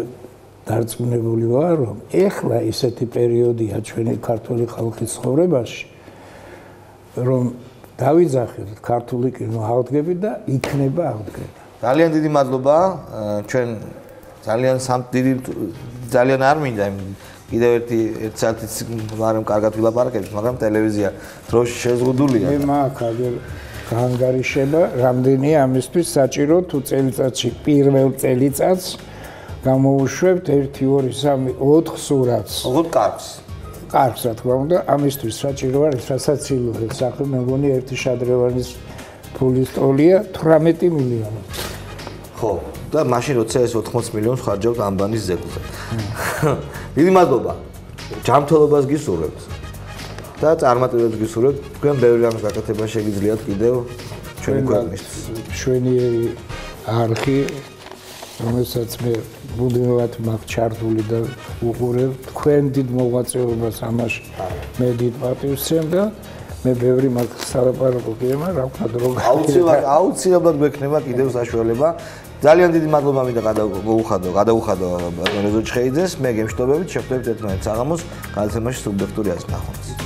S14: დარწმუნებული ვარ რომ ეხლა ისეთი პერიოდია ჩვენი ქართული ხალხის ცხოვრებაში რომ დავიძახეთ ქართული კინო აღდგები და იქნება აღდგება.
S1: ძალიან დიდი მადლობა ჩვენ ძალიან არ მინდა კიდევ ერთი საათის ვარემ კარგად ვილაპარაკებთ, მაგრამ ტელევიზია დროში შეზღუდულია.
S14: მე მაქვს აგერ გაანგარიშება, რამდენია ამისთვის საჭირო თუ წელიწადში პირველ წელიწადს გამოუშვებთ 1 2 3 4 სურათს.
S1: ოღონდ კარგს.
S14: კარგს რა თქმა უნდა, ამისთვის საჭირო არის რასაც ილუღეთ საქმე, მე მგონი ერთი შადრევანის ფულის ტოლია 18 მილიონი.
S1: ხო, და მაშინ როცა ეს 80 მილიონს ხარჯავთ ამბანის ზეგლზე. დიდი მადლობა. ჯანმრთელობას გისურვებთ. და წარმატებებს გისურვებთ. თქვენ ბევრი რამის გაკეთება შეგიძლიათ კიდევ ჩვენი ქვეყნისთვის.
S14: მშვენიერი არხი, რომელსაც მე მუდმივად მაქვს ჩართული და უყურებ, თქვენ დიდ მოღვაწეობას ამაში მე დიდ პატივს ვცემ და მე ბევრი მაქვს სალაპარაკო გემა, რა ვქნა დრო.
S1: აუცილებლად გვექნება კიდევ საშუალება. ძალიან დიდი მადლობა მინდა გადაუხადო ბატონ რეზო ჩხეიძეს. მე გემშვიდობებით, შევხვდებით ერთმანეთს საღამოს, გადაცემაში სუბიექტური აზრი ნახონს.